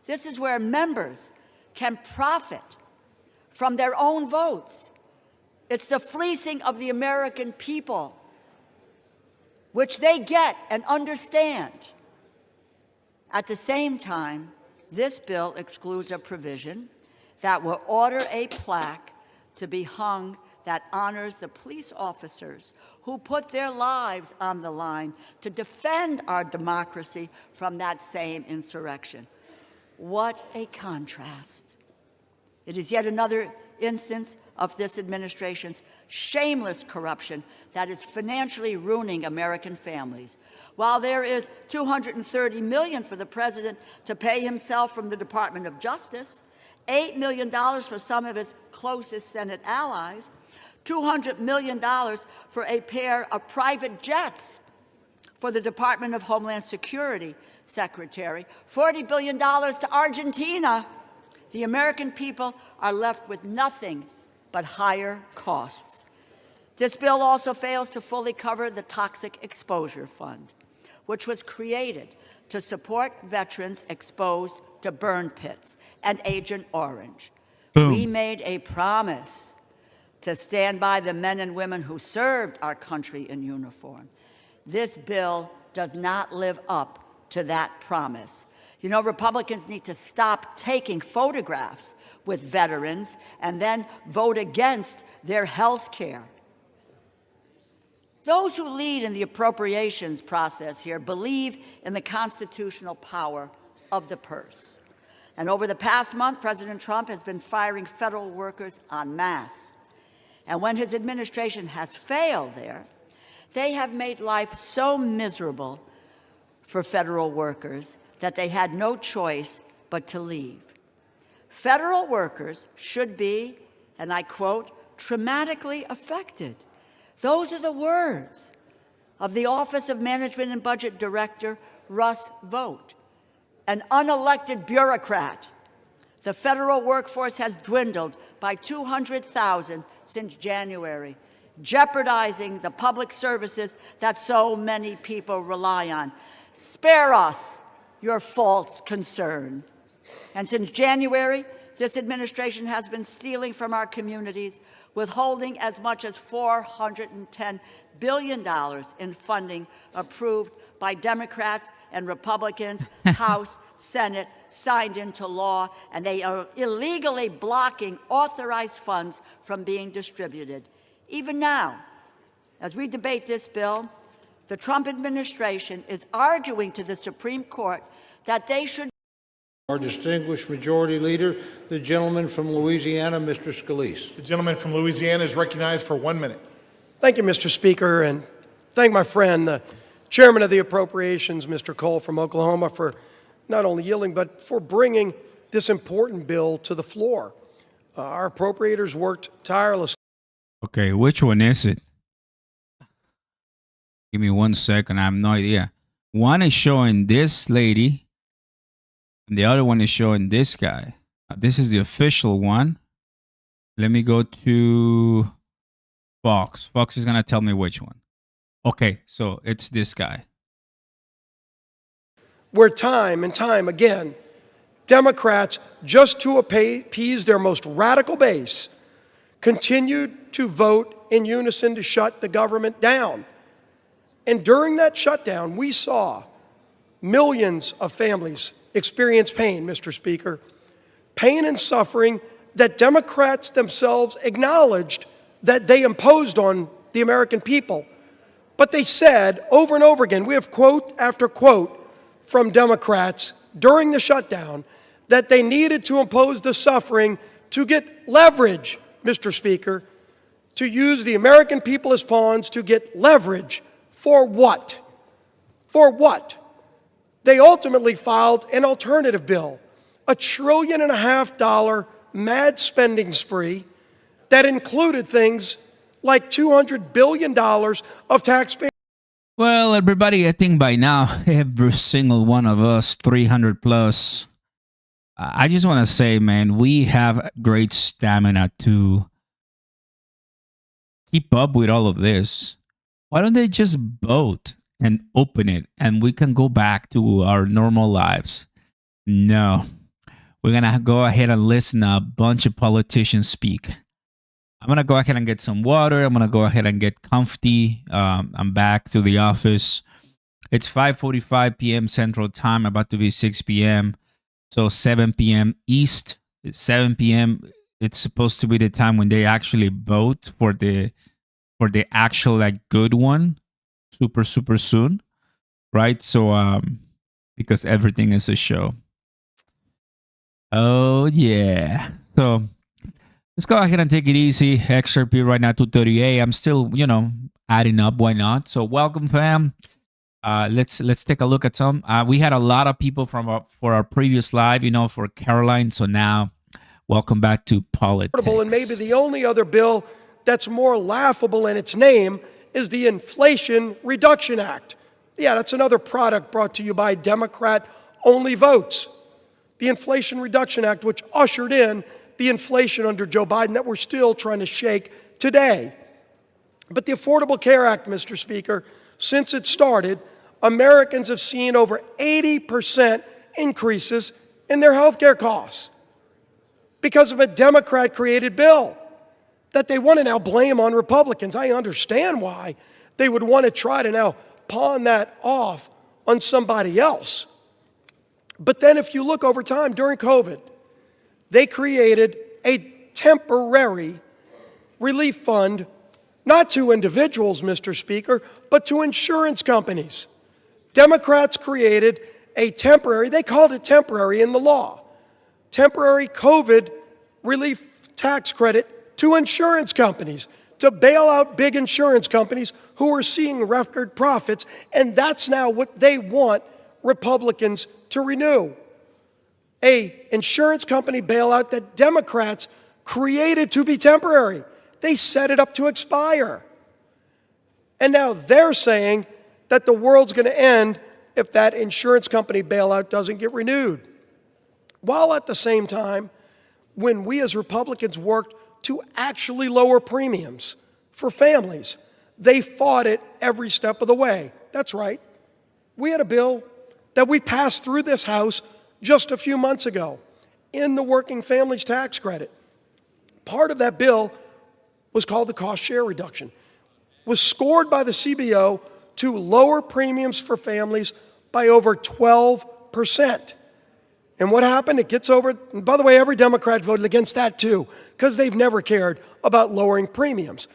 This is where members can profit from their own votes. It's the fleecing of the American people, which they get and understand. At the same time, this bill excludes a provision that will order a plaque to be hung that honors the police officers who put their lives on the line to defend our democracy from that same insurrection. What a contrast. It is yet another instance of this administration's shameless corruption that is financially ruining American families. While there is $230 million for the president to pay himself from the Department of Justice, $8 million for some of his closest Senate allies, $200 million for a pair of private jets for the Department of Homeland Security Secretary, $40 billion to Argentina, the American people are left with nothing but higher costs. This bill also fails to fully cover the Toxic Exposure Fund, which was created to support veterans exposed to burn pits and Agent Orange. Boom. We made a promise to stand by the men and women who served our country in uniform. This bill does not live up to that promise. You know, Republicans need to stop taking photographs with veterans and then vote against their health care. Those who lead in the appropriations process here believe in the constitutional power of the purse. And over the past month, President Trump has been firing federal workers en masse. And when his administration has failed there, they have made life so miserable for federal workers that they had no choice but to leave. Federal workers should be, and I quote, traumatically affected. Those are the words of the Office of Management and Budget Director Russ Vought, an unelected bureaucrat. The federal workforce has dwindled by 200,000 since January, jeopardizing the public services that so many people rely on. Spare us your false concern. And since January, this administration has been stealing from our communities, withholding as much as $410 billion in funding approved by Democrats and Republicans, House, Senate, signed into law, and they are illegally blocking authorized funds from being distributed. Even now, as we debate this bill, the Trump administration is arguing to the Supreme Court that they should. Our distinguished majority leader, the gentleman from Louisiana, Mr. Scalise. The gentleman from Louisiana is recognized for 1 minute. Thank you, Mr. Speaker, and thank my friend, the Chairman of the Appropriations, Mr. Cole from Oklahoma, for not only yielding, but for bringing this important bill to the floor. Our appropriators worked tirelessly. Okay, which one is it? Give me 1 second. I have no idea. One is showing this lady, and the other one is showing this guy. This is the official one. Let me go to Fox. Fox is going to tell me which one. Okay, so it's this guy. Where time and time again, Democrats, just to appease their most radical base, continued to vote in unison to shut the government down. And during that shutdown, we saw millions of families experience pain, Mr. Speaker, pain and suffering that Democrats themselves acknowledged that they imposed on the American people. But they said over and over again, we have quote after quote from Democrats during the shutdown, that they needed to impose the suffering to get leverage, Mr. Speaker, to use the American people as pawns to get leverage. For what? For what? They ultimately filed an alternative bill, $1.5 trillion mad spending spree that included things like $200 billion of taxpayer. Well, everybody, I think by now, every single one of us, 300 plus, I just want to say, man, we have great stamina to keep up with all of this. Why don't they just vote and open it and we can go back to our normal lives? No, We're going to go ahead and listen to a bunch of politicians speak. I'm going to go ahead and get some water. I'm going to go ahead and get comfy. I'm back to the office. It's 5:45 p.m. Central Time, about to be 6 p.m. So 7 p.m. East. It's 7 p.m. It's supposed to be the time when they actually vote for the actual like good one super soon, right? So because everything is a show. Oh yeah. So let's go ahead and take it easy. XRP right now 238. I'm still, adding up. Why not? So welcome, fam. Let's take a look at some. We had a lot of people for our previous live, for Caroline. So now, welcome back to politics. And maybe the only other bill that's more laughable in its name is the Inflation Reduction Act. Yeah, that's another product brought to you by Democrat-only votes. The Inflation Reduction Act, which ushered in the inflation under Joe Biden that we're still trying to shake today. But the Affordable Care Act, Mr. Speaker, since it started, Americans have seen over 80% increases in their health care costs because of a Democrat-created bill that they want to now blame on Republicans. I understand why they would want to try to now pawn that off on somebody else. But then if you look over time, during COVID, they created a temporary relief fund, not to individuals, Mr. Speaker, but to insurance companies. Democrats created a temporary, they called it temporary in the law, temporary COVID relief tax credit to insurance companies to bail out big insurance companies who are seeing record profits, and that's now what they want Republicans to renew. A insurance company bailout that Democrats created to be temporary. They set it up to expire. And now they're saying that the world's going to end if that insurance company bailout doesn't get renewed. While at the same time, when we as Republicans worked to actually lower premiums for families, they fought it every step of the way. That's right. We had a bill that we passed through this House just a few months ago in the Working Families Tax Credit. Part of that bill was called the cost share reduction, was scored by the CBO to lower premiums for families by over 12%. And what happened? It gets over, and by the way, every Democrat voted against that too, because they've never cared about lowering premiums.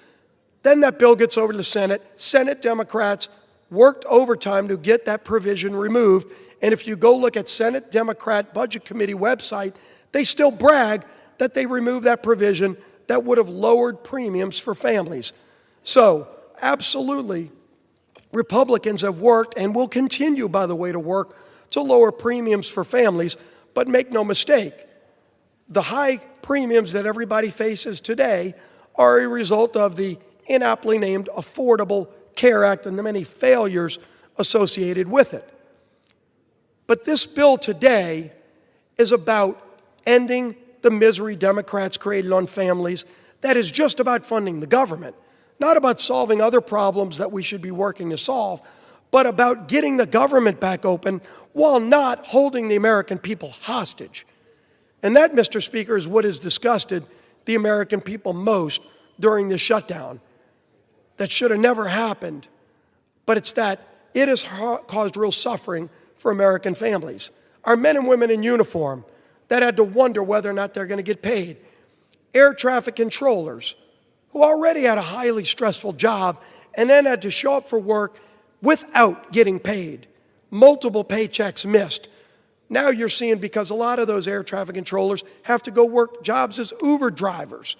Then that bill gets over to the Senate. Senate Democrats worked overtime to get that provision removed. And if you go look at Senate Democrat Budget Committee website, they still brag that they removed that provision that would have lowered premiums for families. So, absolutely, Republicans have worked and will continue, by the way, to work to lower premiums for families. But make no mistake, the high premiums that everybody faces today are a result of the inaptly named Affordable Care Act and the many failures associated with it. But this bill today is about ending the misery Democrats created on families. That is just about funding the government, not about solving other problems that we should be working to solve, but about getting the government back open while not holding the American people hostage. And that, Mr. Speaker, is what has disgusted the American people most during this shutdown. That should have never happened, but it's that it has caused real suffering for American families. Our men and women in uniform that had to wonder whether or not they're going to get paid. Air traffic controllers who already had a highly stressful job and then had to show up for work without getting paid. Multiple paychecks missed. Now you're seeing, because a lot of those air traffic controllers have to go work jobs as Uber drivers.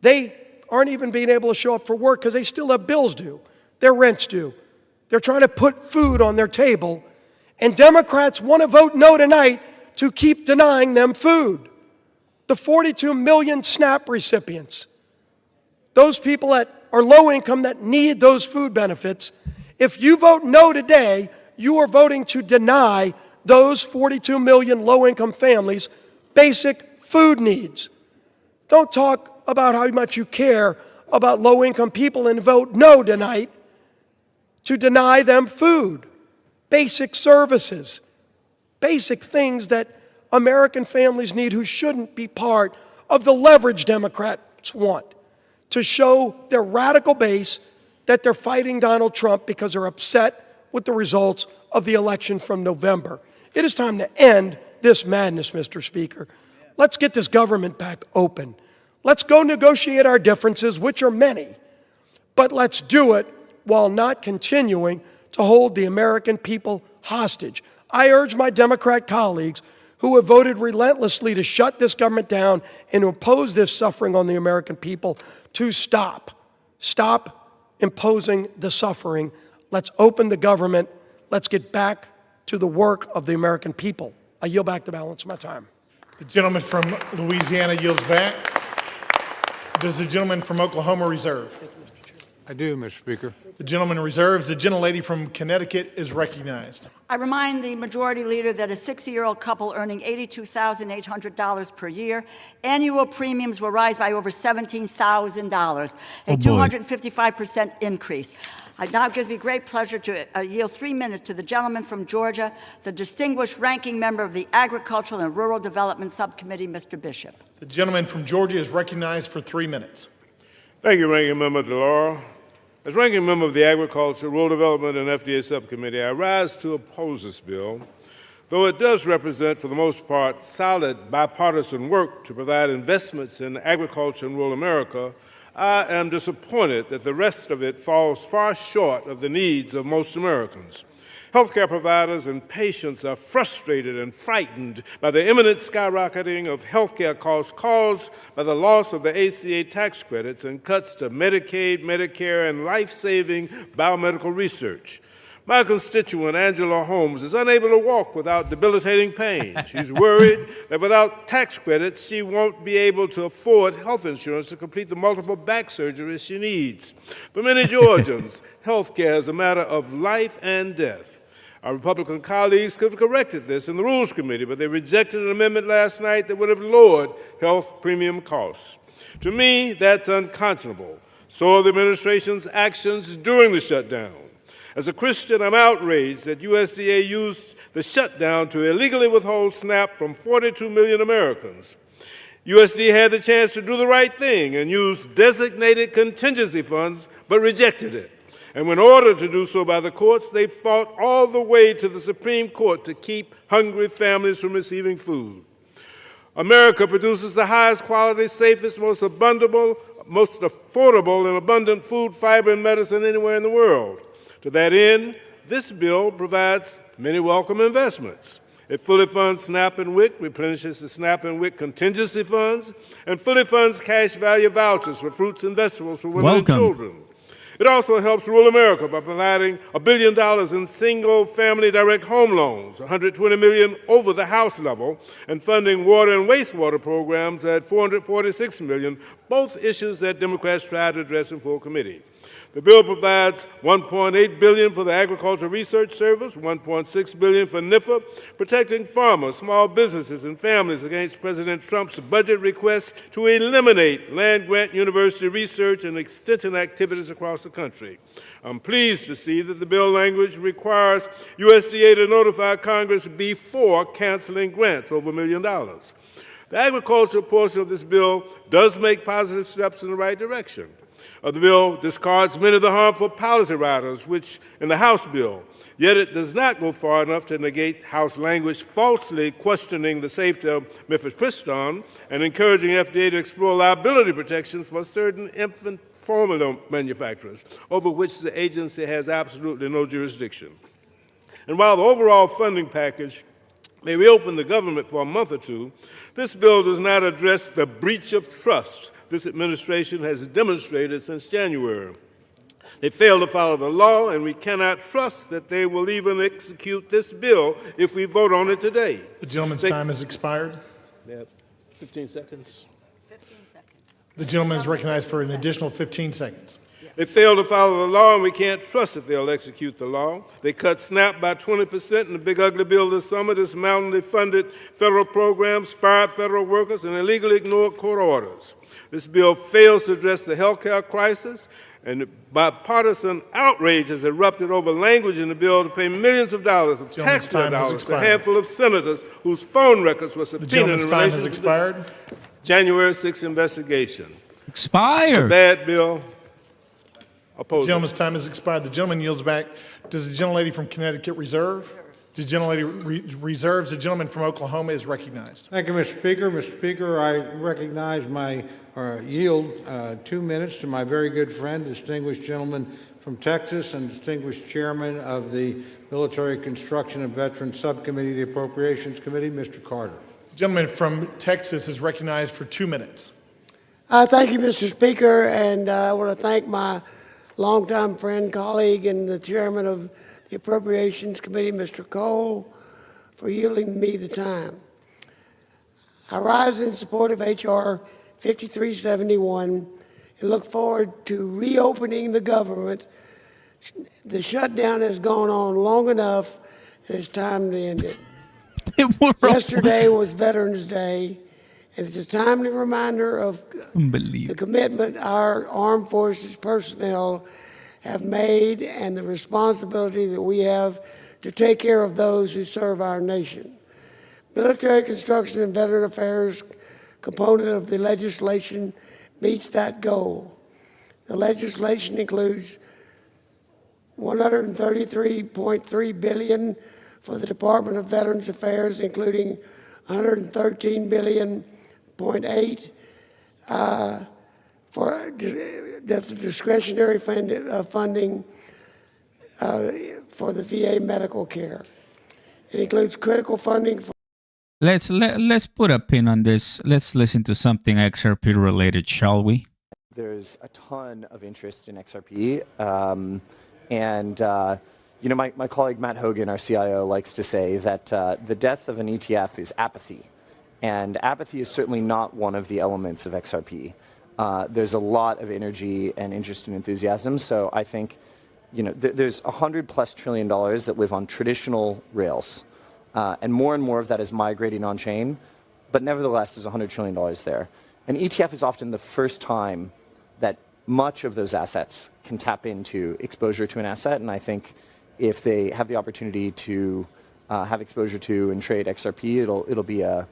They aren't even being able to show up for work because they still have bills due, their rent's due. They're trying to put food on their table, and Democrats want to vote no tonight to keep denying them food. The 42 million SNAP recipients, those people that are low income that need those food benefits, if you vote no today, you are voting to deny those 42 million low-income families basic food needs. Don't talk about how much you care about low-income people and vote no tonight to deny them food, basic services, basic things that American families need, who shouldn't be part of the leverage Democrats want, to show their radical base that they're fighting Donald Trump because they're upset with the results of the election from November. It is time to end this madness, Mr. Speaker. Let's get this government back open. Let's go negotiate our differences, which are many, but let's do it while not continuing to hold the American people hostage. I urge my Democrat colleagues who have voted relentlessly to shut this government down and to impose this suffering on the American people to stop. Stop imposing the suffering. Let's open the government. Let's get back to the work of the American people. I yield back the balance of my time. The gentleman from Louisiana yields back. Does the gentleman from Oklahoma reserve? I do, Mr. Speaker. The gentleman reserves. The gentlelady from Connecticut is recognized. I remind the Majority Leader that a 60-year-old couple earning $82,800 per year, annual premiums will rise by over $17,000, a 255% increase. It now gives me great pleasure to yield 3 minutes to the gentleman from Georgia, the distinguished ranking member of the Agricultural and Rural Development Subcommittee, Mr. Bishop. The gentleman from Georgia is recognized for 3 minutes. Thank you, Ranking Member DeLauro. As Ranking Member of the Agriculture, Rural Development, and FDA Subcommittee, I rise to oppose this bill, though it does represent, for the most part, solid bipartisan work to provide investments in agriculture in rural America. I am disappointed that the rest of it falls far short of the needs of most Americans. Healthcare providers and patients are frustrated and frightened by the imminent skyrocketing of healthcare costs caused by the loss of the ACA tax credits and cuts to Medicaid, Medicare, and life-saving biomedical research. My constituent, Angela Holmes, is unable to walk without debilitating pain. She's worried that without tax credits, she won't be able to afford health insurance to complete the multiple back surgeries she needs. For many Georgians, health care is a matter of life and death. Our Republican colleagues could have corrected this in the Rules Committee, but they rejected an amendment last night that would have lowered health premium costs. To me, that's unconscionable. So are the administration's actions during the shutdown. As a Christian, I'm outraged that USDA used the shutdown to illegally withhold SNAP from 42 million Americans. USDA had the chance to do the right thing and use designated contingency funds, but rejected it. And when ordered to do so by the courts, they fought all the way to the Supreme Court to keep hungry families from receiving food. America produces the highest quality, safest, most affordable, and abundant food, fiber, and medicine anywhere in the world. To that end, this bill provides many welcome investments. It fully funds SNAP and WIC, replenishes the SNAP and WIC contingency funds, and fully funds cash value vouchers for fruits and vegetables for women and children. It also helps rural America by providing $1 billion in single-family direct home loans, $120 million over the House level, and funding water and wastewater programs at $446 million, both issues that Democrats tried to address in full committee. The bill provides $1.8 billion for the Agricultural Research Service, $1.6 billion for NIFA, protecting farmers, small businesses, and families against President Trump's budget request to eliminate land-grant university research and extension activities across the country. I'm pleased to see that the bill language requires USDA to notify Congress before canceling grants over $1 million. The agricultural portion of this bill does make positive steps in the right direction. The bill discards many of the harmful policy riders, which in the House bill, yet it does not go far enough to negate House language falsely questioning the safety of mifepristone and encouraging FDA to explore liability protections for certain infant formula manufacturers, over which the agency has absolutely no jurisdiction. And while the overall funding package may reopen the government for a month or two, this bill does not address the breach of trust this administration has demonstrated since January. They fail to follow the law, and we cannot trust that they will even execute this bill if we vote on it today. The gentleman's time has expired. They have 15 seconds. 15 seconds. The gentleman is recognized for an additional 15 seconds. They fail to follow the law, and we can't trust that they'll execute the law. They cut SNAP by 20% in the big ugly bill this summer, dismantled funded federal programs, fired federal workers, and illegally ignored court orders. This bill fails to address the health care crisis and bipartisan outrage has erupted over language in the bill to pay millions of dollars of Gentleman's taxpayer time has dollars to a expired. handful of senators whose phone records were The subpoenaed in gentleman's time relation has to expired. the January 6th investigation. Expired. Bad bill. The Oppose it. gentleman's time has expired. The gentleman yields back. Does the gentlelady from Connecticut reserve? The gentlelady reserves. The gentleman from Oklahoma is recognized. Thank you, Mr. Speaker. Mr. Speaker, I recognize yield 2 minutes to my very good friend, distinguished gentleman from Texas and distinguished chairman of the Military Construction and Veterans Subcommittee, the Appropriations Committee, Mr. Carter. The gentleman from Texas is recognized for 2 minutes. Thank you, Mr. Speaker, and I want to thank my longtime friend, colleague, and the chairman of the Appropriations Committee, Mr. Cole, for yielding me the time. I rise in support of H.R. 5371 and look forward to reopening the government. The shutdown has gone on long enough, and it's time to end it. Yesterday was Veterans Day, and it's a timely reminder of the commitment our armed forces personnel have made and the responsibility that we have to take care of those who serve our nation. Military Construction and Veteran Affairs component of the legislation meets that goal. The legislation includes $133.3 billion for the Department of Veterans Affairs, including $113.8 billion for discretionary funding for the VA medical care. It includes critical funding for Let's put a pin on this. Let's listen to something XRP related, shall we? There's a ton of interest in XRP. My colleague Matt Hogan, our CIO, likes to say that the death of an ETF is apathy. And apathy is certainly not one of the elements of XRP. There's a lot of energy and interest and enthusiasm. So I think, there's $100+ trillion that live on traditional rails. And more of that is migrating on-chain. But nevertheless, there's $100 trillion there. An ETF is often the first time that much of those assets can tap into exposure to an asset. And I think if they have the opportunity to have exposure to and trade XRP, it'll be a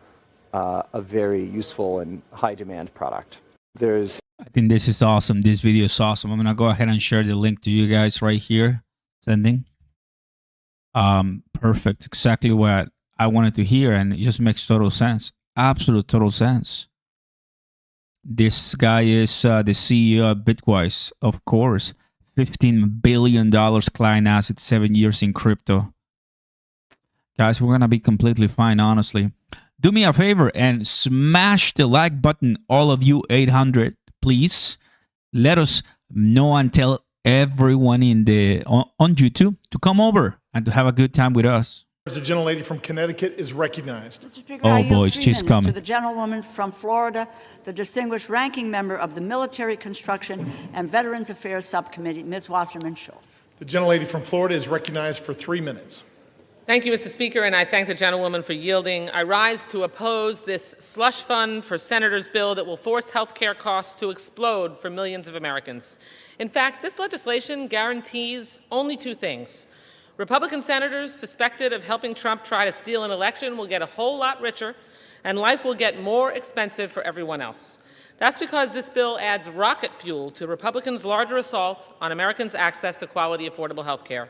very useful and high-demand product. I think this is awesome. This video is awesome. I'm going to go ahead and share the link to you guys right here. Sending. Perfect. Exactly what I wanted to hear, and it just makes total sense. Absolute total sense. This guy is the CEO of Bitwise, of course. $15 billion client assets, 7 years in crypto. Guys, we're going to be completely fine, honestly. Do me a favor and smash the like button, all of you 800, please. Let us know and tell everyone on YouTube to come over and to have a good time with us. The gentlelady from Connecticut is recognized. Mr. Speaker, Oh, I yield boys, 3 she's minutes coming. to the gentlewoman from Florida, the distinguished ranking member of the Military Construction and Veterans Affairs Subcommittee, Ms. Wasserman Schultz. The gentlelady from Florida is recognized for 3 minutes. Thank you, Mr. Speaker, and I thank the gentlewoman for yielding. I rise to oppose this slush fund for senators bill that will force health care costs to explode for millions of Americans. In fact, this legislation guarantees only 2 things. Republican senators suspected of helping Trump try to steal an election will get a whole lot richer, and life will get more expensive for everyone else. That's because this bill adds rocket fuel to Republicans' larger assault on Americans' access to quality, affordable health care.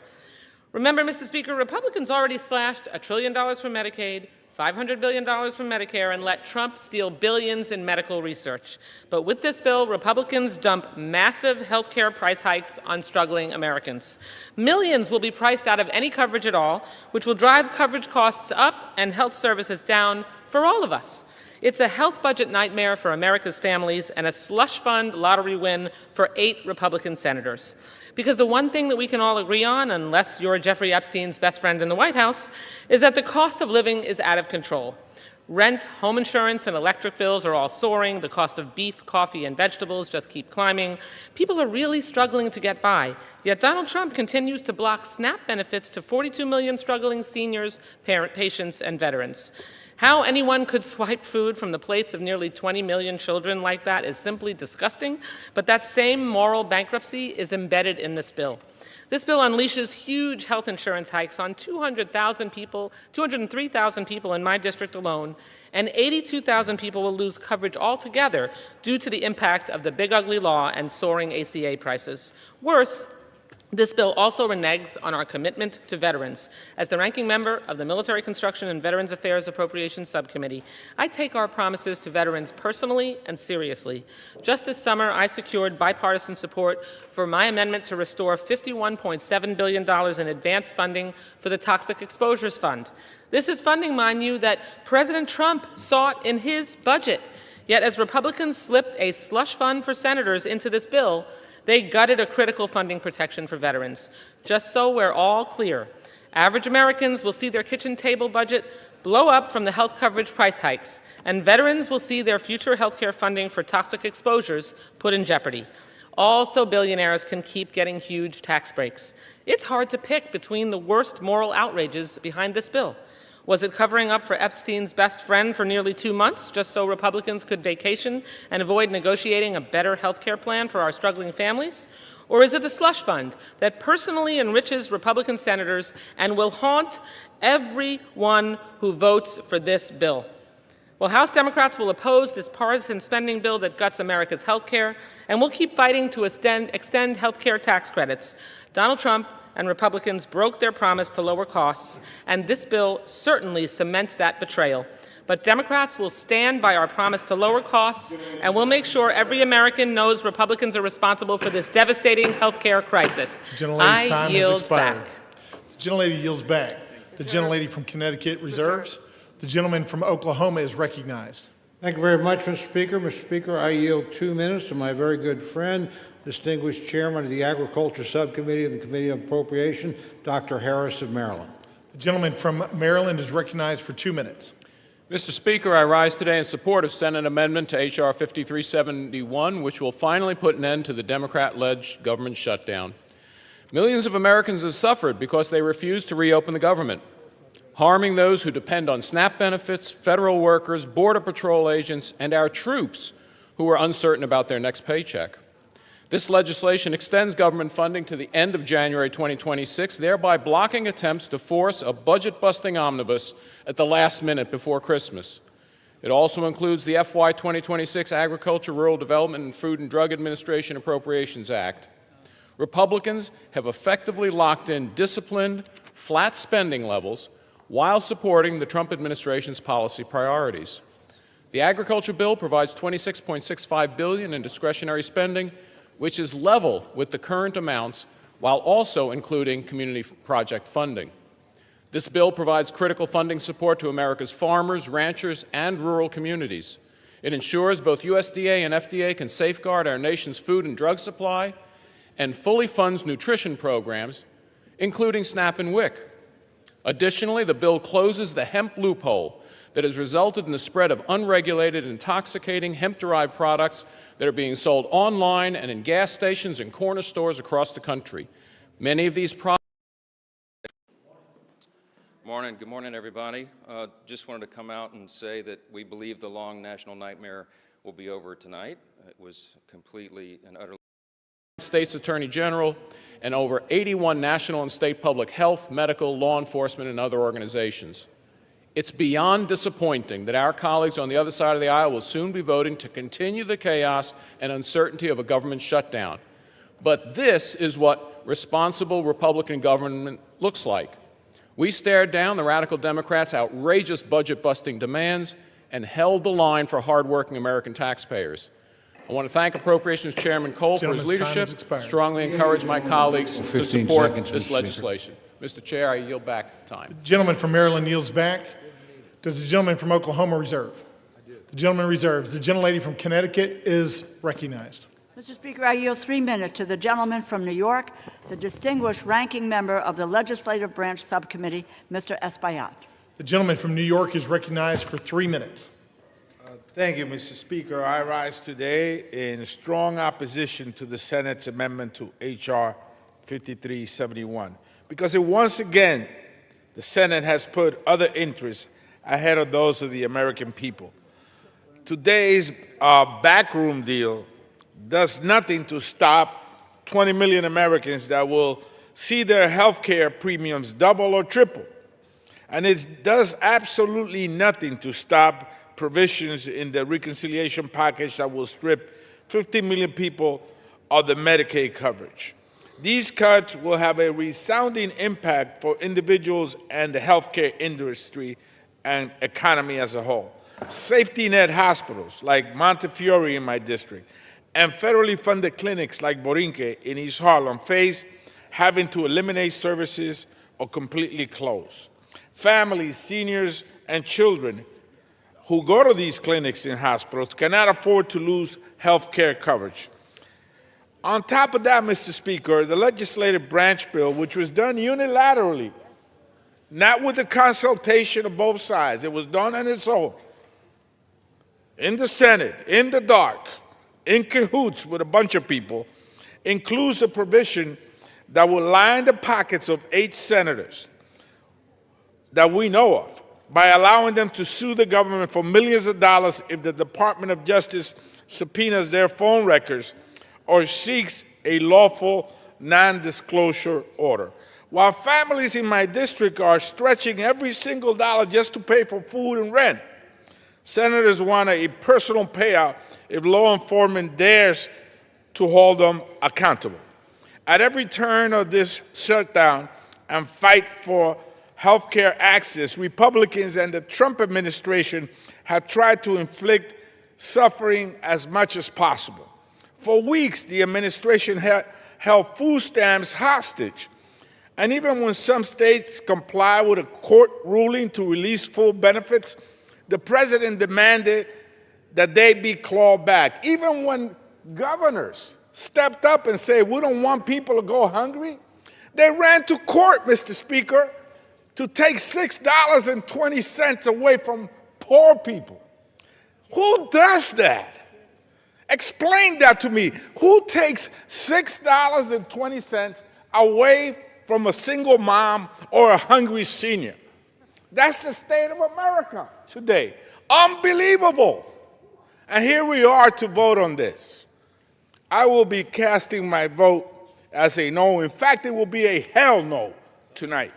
Remember, Mr. Speaker, Republicans already slashed $1 trillion from Medicaid, $500 billion from Medicare, and let Trump steal billions in medical research. But with this bill, Republicans dump massive health care price hikes on struggling Americans. Millions will be priced out of any coverage at all, which will drive coverage costs up and health services down for all of us. It's a health budget nightmare for America's families and a slush fund lottery win for 8 Republican senators. Because the one thing that we can all agree on, unless you're Jeffrey Epstein's best friend in the White House, is that the cost of living is out of control. Rent, home insurance, and electric bills are all soaring. The cost of beef, coffee, and vegetables just keep climbing. People are really struggling to get by. Yet Donald Trump continues to block SNAP benefits to 42 million struggling seniors, patients, and veterans. How anyone could swipe food from the plates of nearly 20 million children like that is simply disgusting, but that same moral bankruptcy is embedded in this bill. This bill unleashes huge health insurance hikes on 203,000 people in my district alone, and 82,000 people will lose coverage altogether due to the impact of the big ugly law and soaring ACA prices. Worse, this bill also reneges on our commitment to veterans. As the ranking member of the Military Construction and Veterans Affairs Appropriations Subcommittee, I take our promises to veterans personally and seriously. Just this summer, I secured bipartisan support for my amendment to restore $51.7 billion in advance funding for the Toxic Exposures Fund. This is funding, mind you, that President Trump sought in his budget. Yet as Republicans slipped a slush fund for senators into this bill, they gutted a critical funding protection for veterans. Just so we're all clear, average Americans will see their kitchen table budget blow up from the health coverage price hikes, and veterans will see their future health care funding for toxic exposures put in jeopardy. All so billionaires can keep getting huge tax breaks. It's hard to pick between the worst moral outrages behind this bill. Was it covering up for Epstein's best friend for nearly 2 months, just so Republicans could vacation and avoid negotiating a better health care plan for our struggling families? Or is it the slush fund that personally enriches Republican senators and will haunt everyone who votes for this bill? Well, House Democrats will oppose this partisan spending bill that guts America's health care, and we'll keep fighting to extend health care tax credits. Donald Trump and Republicans broke their promise to lower costs, and this bill certainly cements that betrayal. But Democrats will stand by our promise to lower costs, and we'll make sure every American knows Republicans are responsible for this devastating health care crisis. The gentlelady's time has expired. Back. The gentlelady yields back. The gentlelady from Connecticut reserves. The gentleman from Oklahoma is recognized. Thank you very much, Mr. Speaker. Mr. Speaker, I yield 2 minutes to my very good friend, distinguished chairman of the Agriculture Subcommittee of the Committee on Appropriation, Dr. Harris of Maryland. The gentleman from Maryland is recognized for 2 minutes. Mr. Speaker, I rise today in support of Senate Amendment to H.R. 5371, which will finally put an end to the Democrat-led government shutdown. Millions of Americans have suffered because they refuse to reopen the government, harming those who depend on SNAP benefits, federal workers, Border Patrol agents, and our troops who are uncertain about their next paycheck. This legislation extends government funding to the end of January 2026, thereby blocking attempts to force a budget-busting omnibus at the last minute before Christmas. It also includes the FY 2026 Agriculture, Rural Development, and Food and Drug Administration Appropriations Act. Republicans have effectively locked in disciplined, flat spending levels while supporting the Trump administration's policy priorities. The agriculture bill provides $26.65 billion in discretionary spending, which is level with the current amounts while also including community project funding. This bill provides critical funding support to America's farmers, ranchers, and rural communities. It ensures both USDA and FDA can safeguard our nation's food and drug supply and fully funds nutrition programs, including SNAP and WIC. Additionally, the bill closes the hemp loophole that has resulted in the spread of unregulated, intoxicating hemp-derived products that are being sold online and in gas stations and corner stores across the country. Many of these products. Good morning, everybody. Just wanted to come out and say that we believe the long national nightmare will be over tonight. It was completely and utterly. States Attorney General and over 81 national and state public health, medical, law enforcement, and other organizations. It's beyond disappointing that our colleagues on the other side of the aisle will soon be voting to continue the chaos and uncertainty of a government shutdown. But this is what responsible Republican government looks like. We stared down the radical Democrats' outrageous budget-busting demands and held the line for hardworking American taxpayers. I want to thank Appropriations Chairman Cole for his leadership, strongly encourage my colleagues to support this legislation. Mr. Chair, I yield back time. The gentleman from Maryland yields back. Does the gentleman from Oklahoma reserve? The gentleman reserves. The gentlelady from Connecticut is recognized. Mr. Speaker, I yield 3 minutes to the gentleman from New York, the distinguished ranking member of the Legislative Branch Subcommittee, Mr. Espaillat. The gentleman from New York is recognized for 3 minutes. Thank you, Mr. Speaker. I rise today in strong opposition to the Senate's amendment to H.R. 5371 because once again, the Senate has put other interests ahead of those of the American people. Today's backroom deal does nothing to stop 20 million Americans that will see their health care premiums double or triple. And it does absolutely nothing to stop provisions in the reconciliation package that will strip 50 million people of the Medicaid coverage. These cuts will have a resounding impact for individuals and the healthcare industry and economy as a whole. Safety net hospitals like Montefiore in my district and federally funded clinics like Borinque in East Harlem face having to eliminate services or completely close. Families, seniors, and children who go to these clinics and hospitals cannot afford to lose health care coverage. On top of that, Mr. Speaker, the legislative branch bill, which was done unilaterally, not with the consultation of both sides, it was done on its own, in the Senate, in the dark, in cahoots with a bunch of people, includes a provision that will line the pockets of 8 senators that we know of by allowing them to sue the government for millions of dollars if the Department of Justice subpoenas their phone records or seeks a lawful non-disclosure order. While families in my district are stretching every single dollar just to pay for food and rent, senators want a personal payout if law enforcement dares to hold them accountable. At every turn of this shutdown and fight for health care access, Republicans and the Trump administration have tried to inflict suffering as much as possible. For weeks, the administration held food stamps hostage. And even when some states comply with a court ruling to release full benefits, the president demanded that they be clawed back. Even when governors stepped up and said, we don't want people to go hungry, they ran to court, Mr. Speaker, to take $6.20 away from poor people. Who does that? Explain that to me. Who takes $6.20 away from a single mom or a hungry senior? That's the state of America today. Unbelievable. And here we are to vote on this. I will be casting my vote as a no. In fact, it will be a hell no tonight.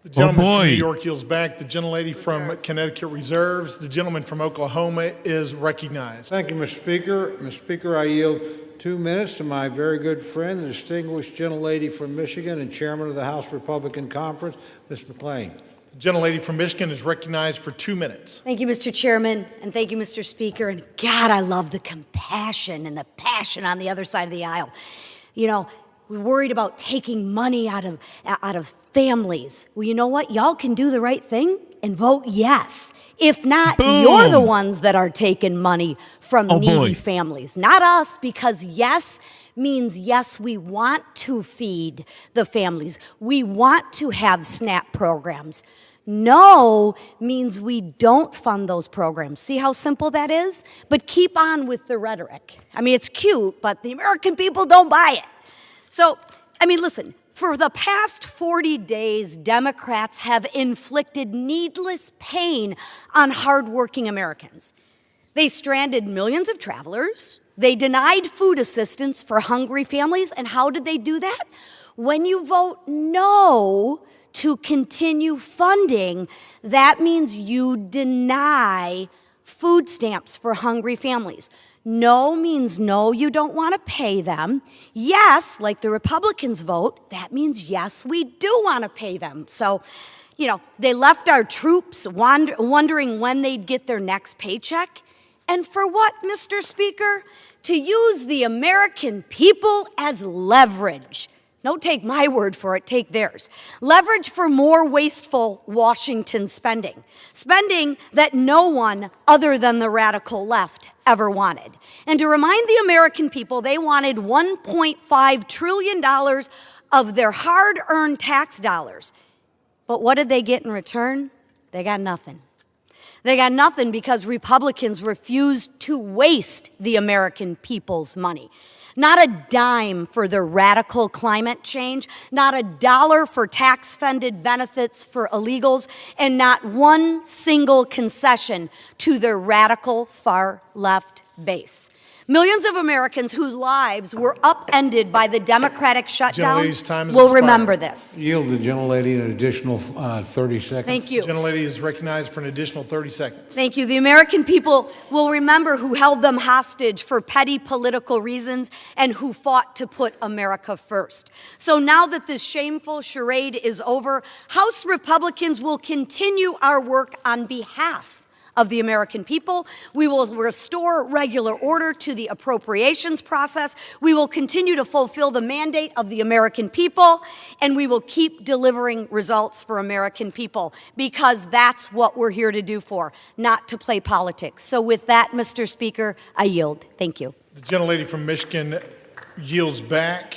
The gentleman from New York yields back. The gentlelady from Connecticut reserves. The gentleman from Oklahoma is recognized. Thank you, Mr. Speaker. Mr. Speaker, I yield 2 minutes to my very good friend, the distinguished gentlelady from Michigan and chairman of the House Republican Conference, Ms. McClain. The gentlelady from Michigan is recognized for 2 minutes. Thank you, Mr. Chairman, and thank you, Mr. Speaker. And God, I love the compassion and the passion on the other side of the aisle. You know, we're worried about taking money out of families. Well, you know what? Y'all can do the right thing and vote yes. If not, you're the ones that are taking money from needy families, not us, because yes means yes, we want to feed the families. We want to have SNAP programs. No means we don't fund those programs. See how simple that is? But keep on with the rhetoric. I mean, it's cute, but the American people don't buy it. So, I mean, listen, for the past 40 days, Democrats have inflicted needless pain on hardworking Americans. They stranded millions of travelers. They denied food assistance for hungry families. And how did they do that? When you vote no to continue funding, that means you deny food stamps for hungry families. No means no, you don't want to pay them. Yes, like the Republicans vote, that means yes, we do want to pay them. So, you know, they left our troops wondering when they'd get their next paycheck. And for what, Mr. Speaker? To use the American people as leverage. Don't take my word for it, take theirs. Leverage for more wasteful Washington spending. Spending that no one other than the radical left ever wanted. And to remind the American people, they wanted $1.5 trillion of their hard-earned tax dollars. But what did they get in return? They got nothing. They got nothing because Republicans refused to waste the American people's money. Not a dime for their radical climate change, not a dollar for tax-funded benefits for illegals, and not one single concession to their radical far-left base. Millions of Americans whose lives were upended by the Democratic shutdown will remember this. Yield the gentlelady an additional 30 seconds. Thank you. The gentlelady is recognized for an additional 30 seconds. Thank you. The American people will remember who held them hostage for petty political reasons and who fought to put America first. So now that this shameful charade is over, House Republicans will continue our work on behalf of the American people. We will restore regular order to the appropriations process. We will continue to fulfill the mandate of the American people, and we will keep delivering results for American people, because that's what we're here to do for, not to play politics. So with that, Mr. Speaker, I yield. Thank you. The gentlelady from Michigan yields back.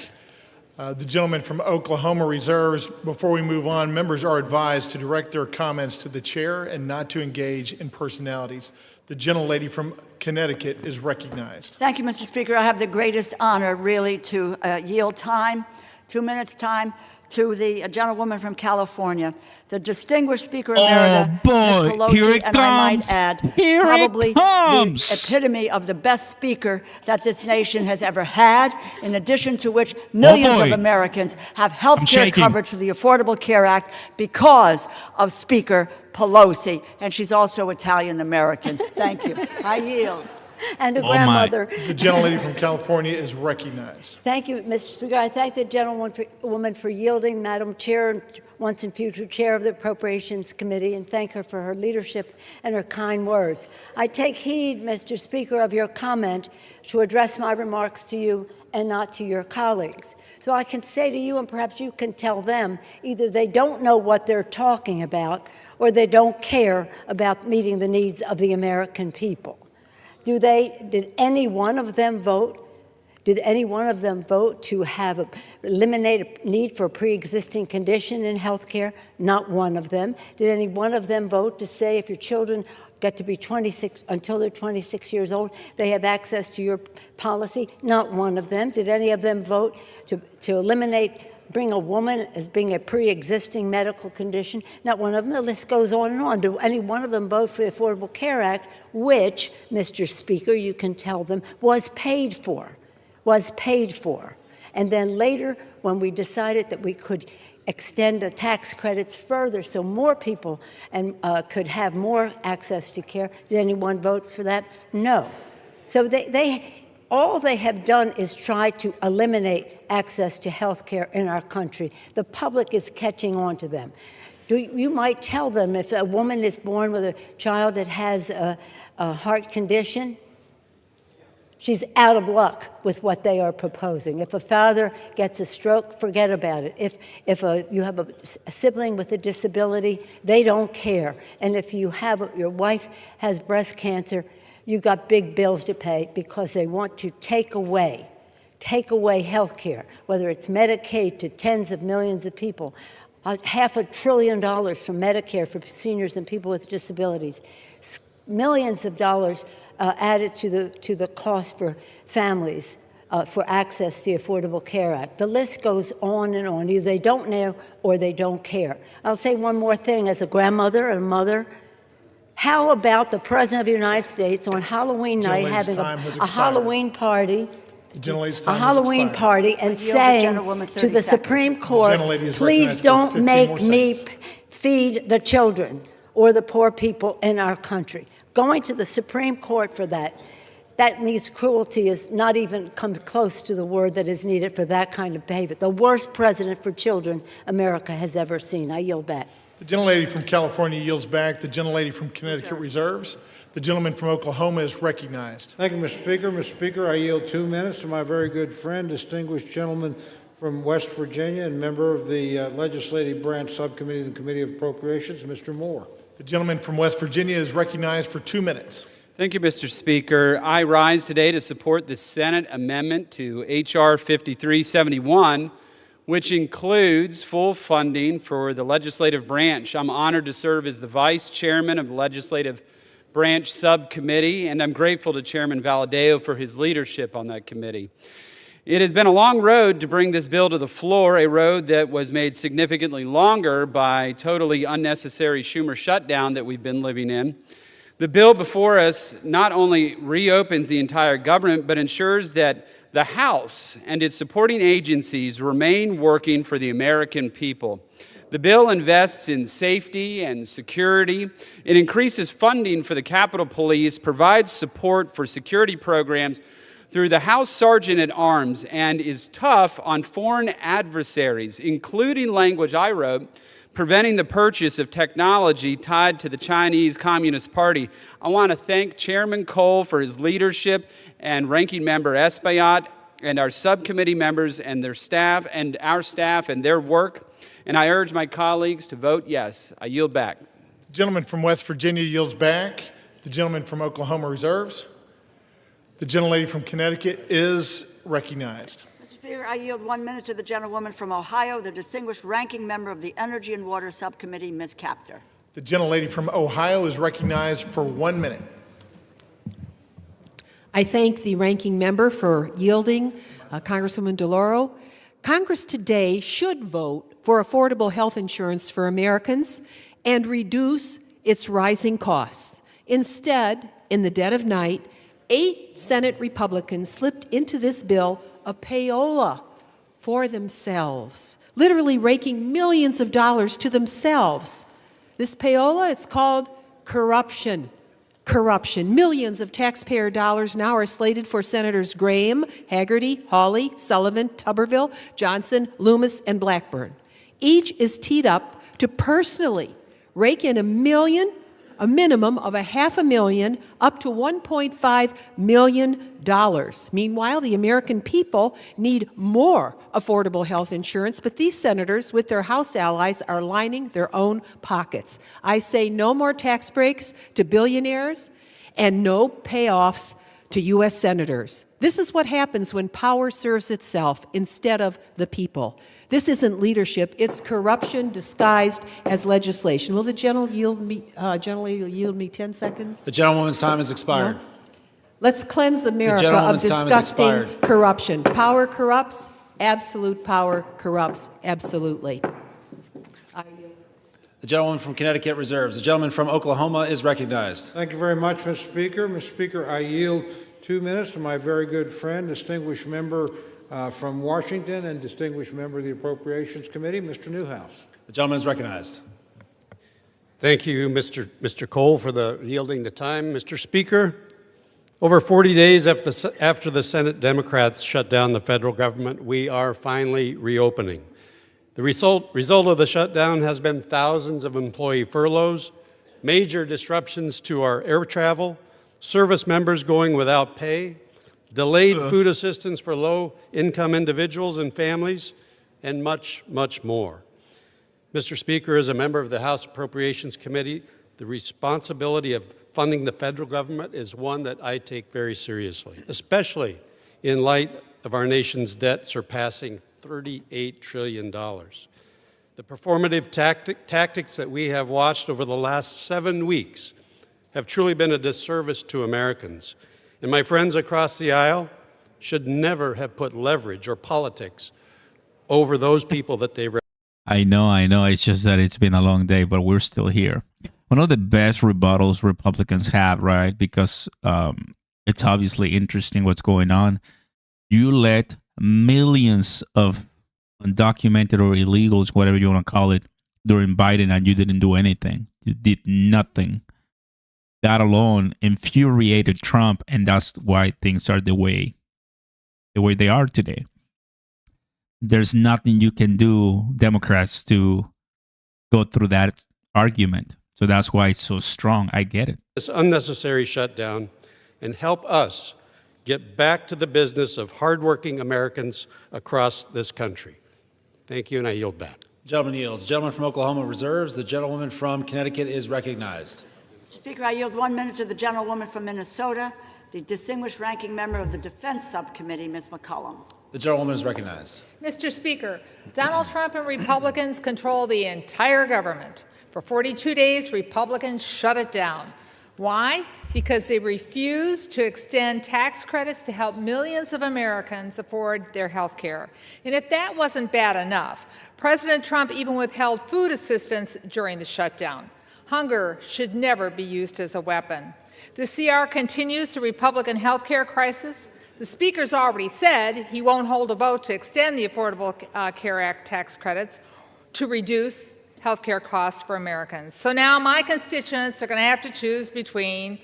The gentleman from Oklahoma reserves. Before we move on, members are advised to direct their comments to the chair and not to engage in personalities. The gentlelady from Connecticut is recognized. Thank you, Mr. Speaker. I have the greatest honor, really, to yield time, 2 minutes time, to the gentlewoman from California, the distinguished Speaker Emerita, Ms. Pelosi, here it and comes. I might add, Here probably it comes. the epitome of the best speaker that this nation has ever had, in addition to which millions of Americans have health care coverage through the Affordable Care Act because of Speaker Pelosi, and she's also Italian-American. Thank you. I yield. And a grandmother. The gentlelady from California is recognized. Thank you, Mr. Speaker. I thank the gentlewoman for yielding, Madam Chair, and once and future Chair of the Appropriations Committee, and thank her for her leadership and her kind words. I take heed, Mr. Speaker, of your comment to address my remarks to you and not to your colleagues. So I can say to you, and perhaps you can tell them, either they don't know what they're talking about or they don't care about meeting the needs of the American people. Did any one of them vote? Did any one of them vote to eliminate a need for a pre-existing condition in health care? Not one of them. Did any one of them vote to say if your children get to be 26, until they're 26 years old, they have access to your policy? Not one of them. Did any of them vote to bring a woman as being a pre-existing medical condition? Not one of them. The list goes on and on. Do any one of them vote for the Affordable Care Act, which, Mr. Speaker, you can tell them, was paid for? And then later, when we decided that we could extend the tax credits further so more people could have more access to care, did anyone vote for that? No. So all they have done is try to eliminate access to health care in our country. The public is catching on to them. You might tell them if a woman is born with a child that has a heart condition, she's out of luck with what they are proposing. If a father gets a stroke, forget about it. If you have a sibling with a disability, they don't care. And if your wife has breast cancer, you've got big bills to pay because they want to take away health care, whether it's Medicaid to tens of millions of people, $500 billion from Medicare for seniors and people with disabilities, millions of dollars added to the cost for families for access to the Affordable Care Act. The list goes on and on. Either they don't know or they don't care. I'll say one more thing as a grandmother and a mother. How about the President of the United States on Halloween night having a Halloween party? And saying to the Supreme Court, please don't make me feed the children or the poor people in our country. Going to the Supreme Court for that means cruelty is not even comes close to the word that is needed for that kind of behavior. The worst president for children America has ever seen. I yield back. The gentlelady from California yields back. The gentlelady from Connecticut reserves. The gentleman from Oklahoma is recognized. Thank you, Mr. Speaker. Mr. Speaker, I yield 2 minutes to my very good friend, distinguished gentleman from West Virginia and member of the Legislative Branch Subcommittee of the Committee of Appropriations, Mr. Moore. The gentleman from West Virginia is recognized for 2 minutes. Thank you, Mr. Speaker. I rise today to support the Senate amendment to H.R. 5371, which includes full funding for the legislative branch. I'm honored to serve as the vice chairman of the legislative branch subcommittee, and I'm grateful to Chairman Valadao for his leadership on that committee. It has been a long road to bring this bill to the floor, a road that was made significantly longer by totally unnecessary Schumer shutdown that we've been living in. The bill before us not only reopens the entire government, but ensures that the House and its supporting agencies remain working for the American people. The bill invests in safety and security. It increases funding for the Capitol Police, provides support for security programs through the House Sergeant at Arms, and is tough on foreign adversaries, including language I wrote, preventing the purchase of technology tied to the Chinese Communist Party. I want to thank Chairman Cole for his leadership and Ranking Member Espaillat and our subcommittee members and their staff and our staff and their work. And I urge my colleagues to vote yes. I yield back. The gentleman from West Virginia yields back. The gentleman from Oklahoma reserves. The gentlelady from Connecticut is recognized. Mr. Speaker, I yield 1 minute to the gentlewoman from Ohio, the distinguished ranking member of the Energy and Water Subcommittee, Ms. Capter. The gentlelady from Ohio is recognized for 1 minute. I thank the ranking member for yielding, Congresswoman DeLauro. Congress today should vote for affordable health insurance for Americans and reduce its rising costs. Instead, in the dead of night, 8 Senate Republicans slipped into this bill a payola for themselves, literally raking millions of dollars to themselves. This payola, it's called corruption. Corruption. Millions of taxpayer dollars now are slated for Senators Graham, Haggerty, Hawley, Sullivan, Tuberville, Johnson, Loomis, and Blackburn. Each is teed up to personally rake in a minimum of $500,000 up to $1.5 million. Meanwhile, the American people need more affordable health insurance, but these senators, with their House allies, are lining their own pockets. I say no more tax breaks to billionaires and no payoffs to U.S. senators. This is what happens when power serves itself instead of the people. This isn't leadership, it's corruption disguised as legislation. Will the gentleman yield me 10 seconds? The gentlewoman's time has expired. No? Let's cleanse America of disgusting corruption. Power corrupts, absolute power corrupts absolutely. The gentleman from Connecticut reserves. The gentleman from Oklahoma is recognized. Thank you very much, Mr. Speaker. Mr. Speaker, I yield 2 minutes to my very good friend, distinguished member from Washington and distinguished member of the Appropriations Committee, Mr. Newhouse. The gentleman is recognized. Thank you, Mr. Cole, for yielding the time. Mr. Speaker, over 40 days after the Senate Democrats shut down the federal government, we are finally reopening. The result of the shutdown has been thousands of employee furloughs, major disruptions to our air travel, service members going without pay, delayed food assistance for low-income individuals and families, and much, much more. Mr. Speaker, as a member of the House Appropriations Committee, the responsibility of funding the federal government is one that I take very seriously, especially in light of our nation's debt surpassing $38 trillion. The performative tactics that we have watched over the last 7 weeks have truly been a disservice to Americans. And my friends across the aisle should never have put leverage or politics over those people that they represent. I know. It's just that it's been a long day, but we're still here. One of the best rebuttals Republicans have, right? Because it's obviously interesting what's going on. You let millions of undocumented or illegals, whatever you want to call it, during Biden, and you didn't do anything. You did nothing. That alone infuriated Trump, and that's why things are the way they are today. There's nothing you can do, Democrats, to go through that argument. So that's why it's so strong. I get it. This unnecessary shutdown and help us get back to the business of hardworking Americans across this country. Thank you, and I yield back. Gentleman yields. The gentleman from Oklahoma reserves. The gentlewoman from Connecticut is recognized. Speaker, I yield 1 minute to the gentlewoman from Minnesota, the distinguished ranking member of the Defense Subcommittee, Ms. McCollum. The gentlewoman is recognized. Mr. Speaker, Donald Trump and Republicans control the entire government. For 42 days, Republicans shut it down. Why? Because they refuse to extend tax credits to help millions of Americans afford their health care. And if that wasn't bad enough, President Trump even withheld food assistance during the shutdown. Hunger should never be used as a weapon. The CR continues the Republican health care crisis. The Speaker's already said he won't hold a vote to extend the Affordable Care Act tax credits to reduce health care costs for Americans. So now my constituents are going to have to choose between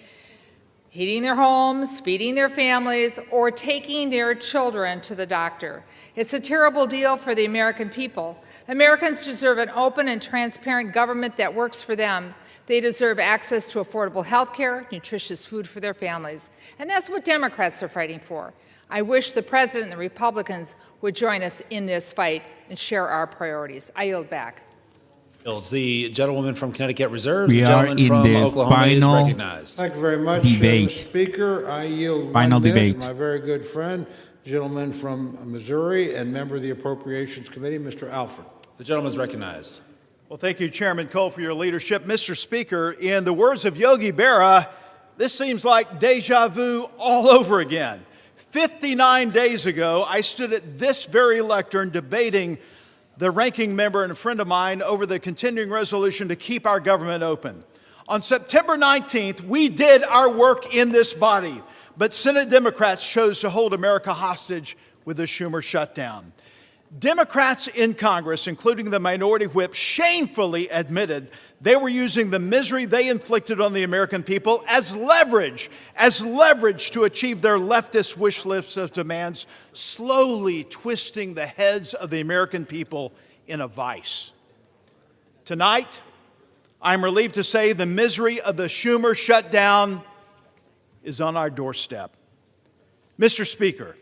heating their homes, feeding their families, or taking their children to the doctor. It's a terrible deal for the American people. Americans deserve an open and transparent government that works for them. They deserve access to affordable health care, nutritious food for their families. And that's what Democrats are fighting for. I wish the President and the Republicans would join us in this fight and share our priorities. I yield back. The gentlewoman from Connecticut reserves. We the are gentleman in from the Oklahoma is final recognized. Thank you very much, debate. Mr. Speaker. I yield Final 1 minute debate. to my very good friend, gentleman from Missouri and member of the Appropriations Committee, Mr. Alford. The gentleman is recognized. Well, thank you, Chairman Cole, for your leadership. Mr. Speaker, in the words of Yogi Berra, this seems like deja vu all over again. 59 days ago, I stood at this very lectern debating the ranking member and a friend of mine over the continuing resolution to keep our government open. On September 19th, we did our work in this body, but Senate Democrats chose to hold America hostage with the Schumer shutdown. Democrats in Congress, including the minority whip, shamefully admitted they were using the misery they inflicted on the American people as leverage to achieve their leftist wish lists of demands, slowly twisting the heads of the American people in a vice. Tonight, I'm relieved to say the misery of the Schumer shutdown is on our doorstep. Mr. Speaker,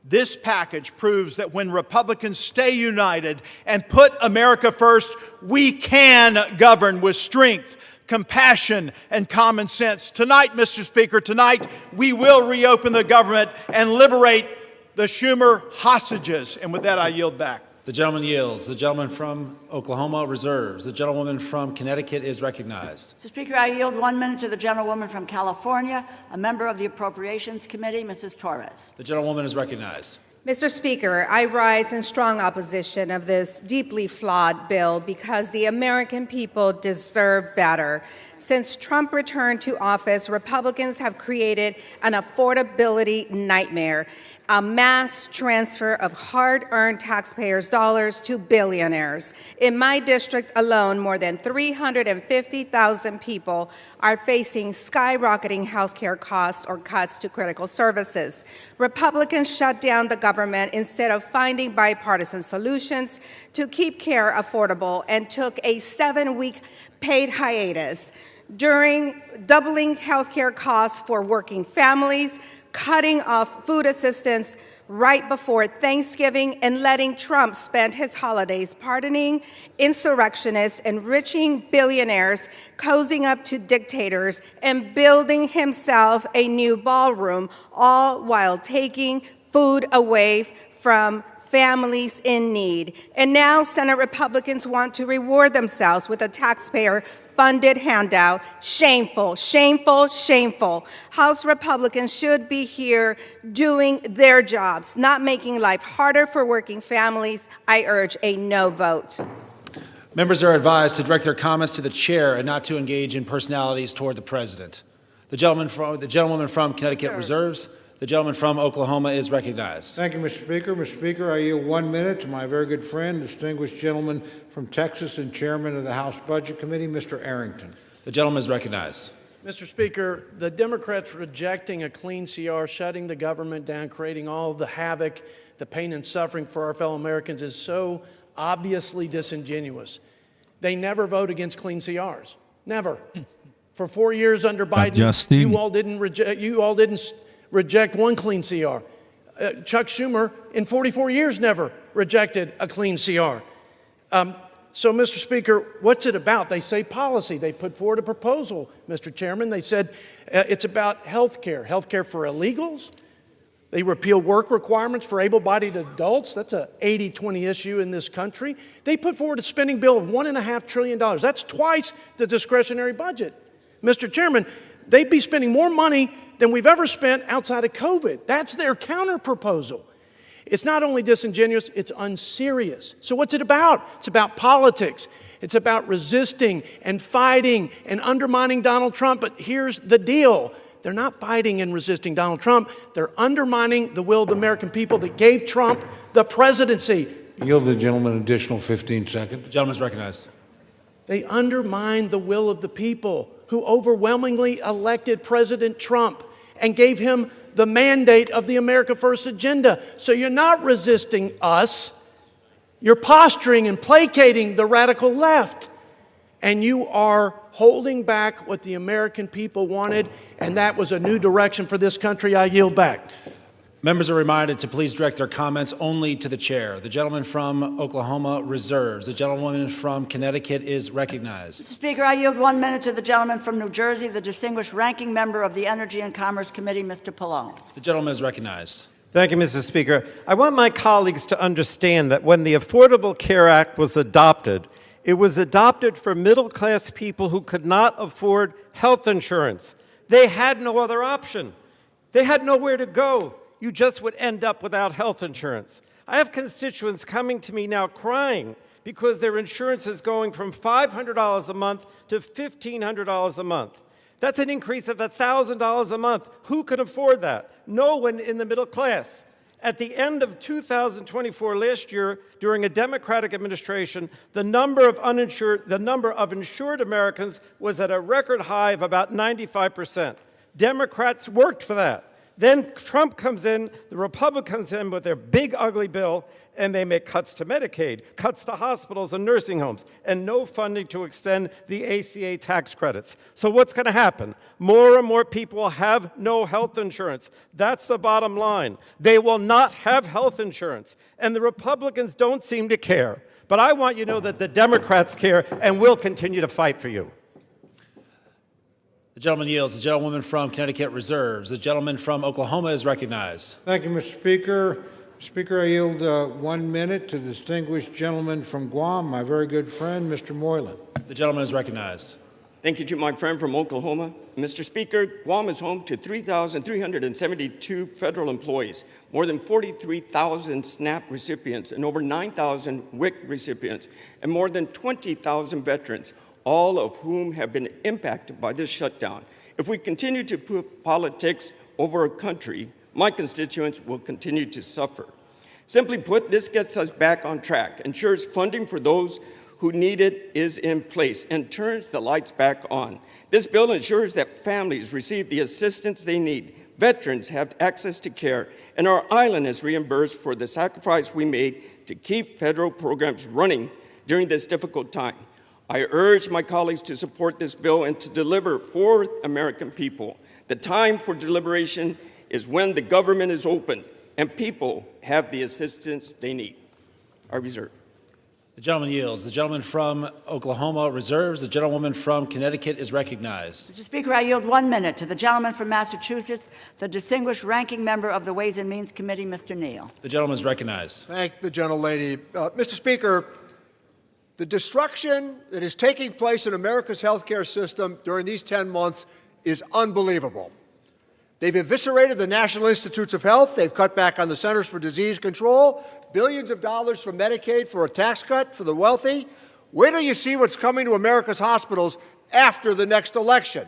this package proves that when Republicans stay united and put America first, we can govern with strength, compassion, and common sense. Tonight, Mr. Speaker, tonight we will reopen the government and liberate the Schumer hostages. And with that, I yield back. The gentleman yields. The gentleman from Oklahoma reserves. The gentlewoman from Connecticut is recognized. Mr. Speaker, I yield 1 minute to the gentlewoman from California, a member of the Appropriations Committee, Mrs. Torres. The gentlewoman is recognized. Mr. Speaker, I rise in strong opposition of this deeply flawed bill because the American people deserve better. Since Trump returned to office, Republicans have created an affordability nightmare, a mass transfer of hard-earned taxpayers' dollars to billionaires. In my district alone, more than 350,000 people are facing skyrocketing health care costs or cuts to critical services. Republicans shut down the government instead of finding bipartisan solutions to keep care affordable and took a 7-week paid hiatus, during doubling health care costs for working families, cutting off food assistance right before Thanksgiving, and letting Trump spend his holidays pardoning insurrectionists, enriching billionaires, cozying up to dictators, and building himself a new ballroom, all while taking food away from families in need. And now Senate Republicans want to reward themselves with a taxpayer-funded handout. Shameful, shameful, shameful. House Republicans should be here doing their jobs, not making life harder for working families. I urge a no vote. Members are advised to direct their comments to the chair and not to engage in personalities toward the president. The gentlewoman from Connecticut reserves. The gentleman from Oklahoma is recognized. Thank you, Mr. Speaker. Mr. Speaker, I yield 1 minute to my very good friend, distinguished gentleman from Texas and chairman of the House Budget Committee, Mr. Arrington. The gentleman is recognized. Mr. Speaker, the Democrats rejecting a clean CR, shutting the government down, creating all the havoc, the pain and suffering for our fellow Americans is so obviously disingenuous. They never vote against clean CRs. Never. For 4 years under Biden, you all didn't reject one clean CR. Chuck Schumer, in 44 years, never rejected a clean CR. So, Mr. Speaker, what's it about? They say policy. They put forward a proposal, Mr. Chairman. They said it's about health care for illegals, They repealed work requirements for able-bodied adults. That's a 80-20 issue in this country. They put forward a spending bill of $1.5 trillion. That's twice the discretionary budget. Mr. Chairman, they'd be spending more money than we've ever spent outside of COVID. That's their counter-proposal. It's not only disingenuous, it's unserious. So what's it about? It's about politics. It's about resisting and fighting and undermining Donald Trump. But here's the deal. They're not fighting and resisting Donald Trump. They're undermining the will of the American people that gave Trump the presidency. Yield the gentleman an additional 15 seconds. The gentleman is recognized. They undermined the will of the people who overwhelmingly elected President Trump and gave him the mandate of the America First agenda. So you're not resisting us. You're posturing and placating the radical left. And you are holding back what the American people wanted, and that was a new direction for this country. I yield back. Members are reminded to please direct their comments only to the chair. The gentleman from Oklahoma reserves. The gentlewoman from Connecticut is recognized. Mr. Speaker, I yield 1 minute to the gentleman from New Jersey, the distinguished ranking member of the Energy and Commerce Committee, Mr. Pallone. The gentleman is recognized. Thank you, Mr. Speaker. I want my colleagues to understand that when the Affordable Care Act was adopted for middle-class people who could not afford health insurance. They had no other option. They had nowhere to go. You just would end up without health insurance. I have constituents coming to me now crying because their insurance is going from $500 a month to $1,500 a month. That's an increase of $1,000 a month. Who can afford that? No one in the middle class. At the end of 2024 last year, during a Democratic administration, the number of insured Americans was at a record high of about 95%. Democrats worked for that. Then Trump comes in, the Republicans come in with their big ugly bill, and they make cuts to Medicaid, cuts to hospitals and nursing homes, and no funding to extend the ACA tax credits. So what's going to happen? More and more people will have no health insurance. That's the bottom line. They will not have health insurance, and the Republicans don't seem to care. But I want you to know that the Democrats care and will continue to fight for you. The gentleman yields. The gentlewoman from Connecticut reserves. The gentleman from Oklahoma is recognized. Thank you, Mr. Speaker. Speaker, I yield 1 minute to the distinguished gentleman from Guam, my very good friend, Mr. Moylan. The gentleman is recognized. Thank you to my friend from Oklahoma. Mr. Speaker, Guam is home to 3,372 federal employees, more than 43,000 SNAP recipients, and over 9,000 WIC recipients, and more than 20,000 veterans, all of whom have been impacted by this shutdown. If we continue to put politics over our country, my constituents will continue to suffer. Simply put, this gets us back on track, ensures funding for those who need it is in place, and turns the lights back on. This bill ensures that families receive the assistance they need, veterans have access to care, and our island is reimbursed for the sacrifice we made to keep federal programs running during this difficult time. I urge my colleagues to support this bill and to deliver for American people. The time for deliberation is when the government is open and people have the assistance they need. I reserve. The gentleman yields. The gentleman from Oklahoma reserves. The gentlewoman from Connecticut is recognized. Mr. Speaker, I yield 1 minute to the gentleman from Massachusetts, the distinguished ranking member of the Ways and Means Committee, Mr. Neal. The gentleman is recognized. Thank the gentlelady. Mr. Speaker, the destruction that is taking place in America's healthcare system during these 10 months is unbelievable. They've eviscerated the National Institutes of Health. They've cut back on the Centers for Disease Control, billions of dollars from Medicaid for a tax cut for the wealthy. Where do you see what's coming to America's hospitals after the next election?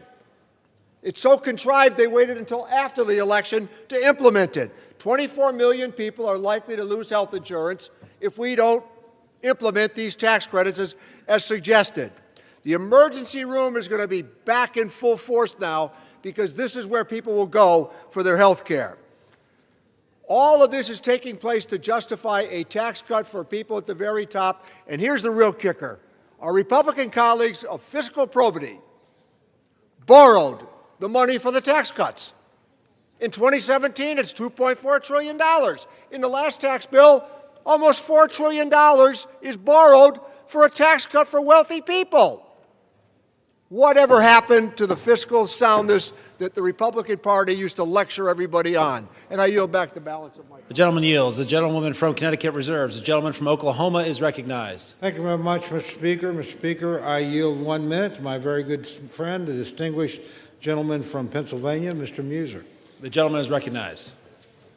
It's so contrived they waited until after the election to implement it. 24 million people are likely to lose health insurance if we don't implement these tax credits as suggested. The emergency room is going to be back in full force now because this is where people will go for their health care. All of this is taking place to justify a tax cut for people at the very top. And here's the real kicker. Our Republican colleagues of fiscal probity borrowed the money for the tax cuts. In 2017, it's $2.4 trillion. In the last tax bill, almost $4 trillion is borrowed for a tax cut for wealthy people. Whatever happened to the fiscal soundness that the Republican Party used to lecture everybody on? And I yield back the balance of my time. The gentleman yields. The gentlewoman from Connecticut reserves. The gentleman from Oklahoma is recognized. Thank you very much, Mr. Speaker. Mr. Speaker, I yield 1 minute to my very good friend, the distinguished gentleman from Pennsylvania, Mr. Muser. The gentleman is recognized.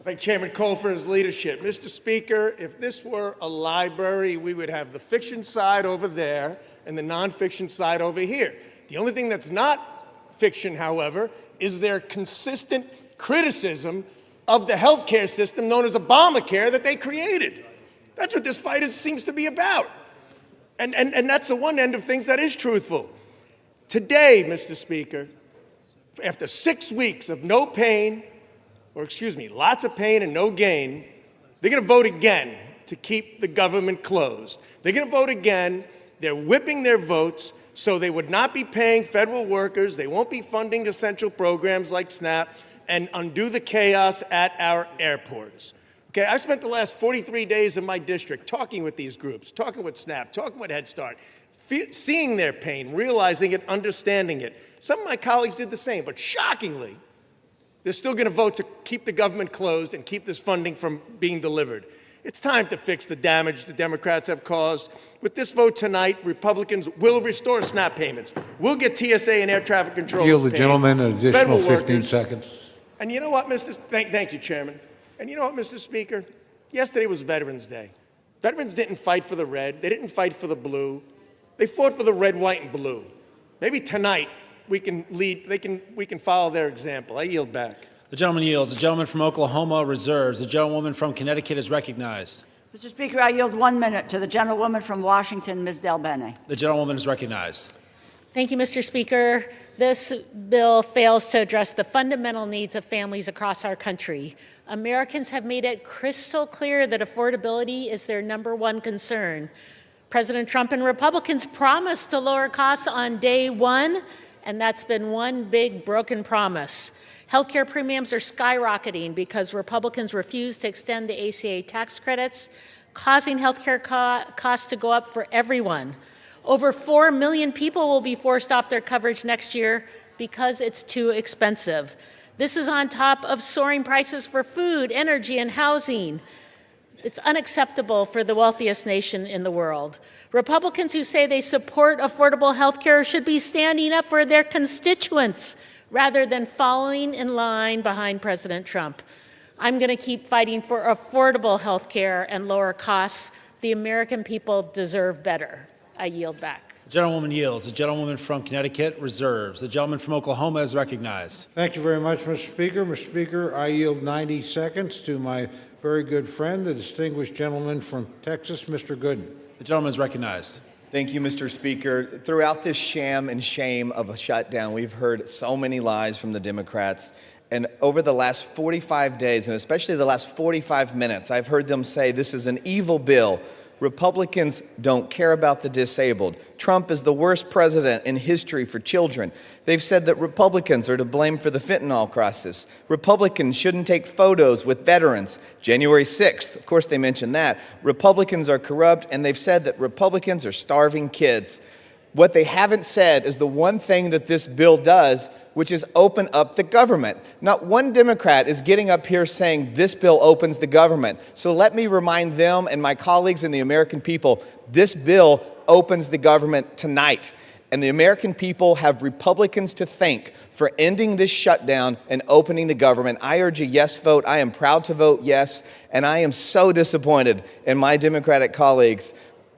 I thank Chairman Cole for his leadership. Mr. Speaker, if this were a library, we would have the fiction side over there and the nonfiction side over here. The only thing that's not fiction, however, is their consistent criticism of the health care system known as Obamacare that they created. That's what this fight seems to be about. And that's the one end of things that is truthful. Today, Mr. Speaker, after 6 weeks of no pain, or excuse me, lots of pain and no gain, they're going to vote again to keep the government closed. They're going to vote again. They're whipping their votes so they would not be paying federal workers. They won't be funding essential programs like SNAP and undo the chaos at our airports. Okay, I spent the last 43 days in my district talking with these groups, talking with SNAP, talking with Head Start, seeing their pain, realizing it, understanding it. Some of my colleagues did the same, but shockingly, they're still going to vote to keep the government closed and keep this funding from being delivered. It's time to fix the damage the Democrats have caused. With this vote tonight, Republicans will restore SNAP payments. We'll get TSA and air traffic control. Yield the gentleman an additional 15 seconds. And you know what, thank you, Chairman. And you know what, Mr. Speaker? Yesterday was Veterans Day. Veterans didn't fight for the red. They didn't fight for the blue. They fought for the red, white, and blue. Maybe tonight we can follow their example. I yield back. The gentleman yields. The gentleman from Oklahoma reserves. The gentlewoman from Connecticut is recognized. Mr. Speaker, I yield 1 minute to the gentlewoman from Washington, Ms. Del Bene. The gentlewoman is recognized. Thank you, Mr. Speaker. This bill fails to address the fundamental needs of families across our country. Americans have made it crystal clear that affordability is their #1 concern. President Trump and Republicans promised to lower costs on day one, and that's been one big broken promise. Healthcare premiums are skyrocketing because Republicans refuse to extend the ACA tax credits, causing healthcare costs to go up for everyone. Over 4 million people will be forced off their coverage next year because it's too expensive. This is on top of soaring prices for food, energy, and housing. It's unacceptable for the wealthiest nation in the world. Republicans who say they support affordable health care should be standing up for their constituents rather than following in line behind President Trump. I'm going to keep fighting for affordable health care and lower costs. The American people deserve better. I yield back. The gentlewoman yields. The gentlewoman from Connecticut reserves. The gentleman from Oklahoma is recognized. Thank you very much, Mr. Speaker. Mr. Speaker, I yield 90 seconds to my very good friend, the distinguished gentleman from Texas, Mr. Gooden. The gentleman is recognized. Thank you, Mr. Speaker. Throughout this sham and shame of a shutdown, we've heard so many lies from the Democrats. And over the last 45 days, and especially the last 45 minutes, I've heard them say this is an evil bill. Republicans don't care about the disabled. Trump is the worst president in history for children. They've said that Republicans are to blame for the fentanyl crisis. Republicans shouldn't take photos with veterans. January 6th, of course they mentioned that. Republicans are corrupt, and they've said that Republicans are starving kids. What they haven't said is the one thing that this bill does, which is open up the government. Not one Democrat is getting up here saying this bill opens the government. So let me remind them and my colleagues and the American people, this bill opens the government tonight. And the American people have Republicans to thank for ending this shutdown and opening the government. I urge a yes vote. I am proud to vote yes. And I am so disappointed in my Democratic colleagues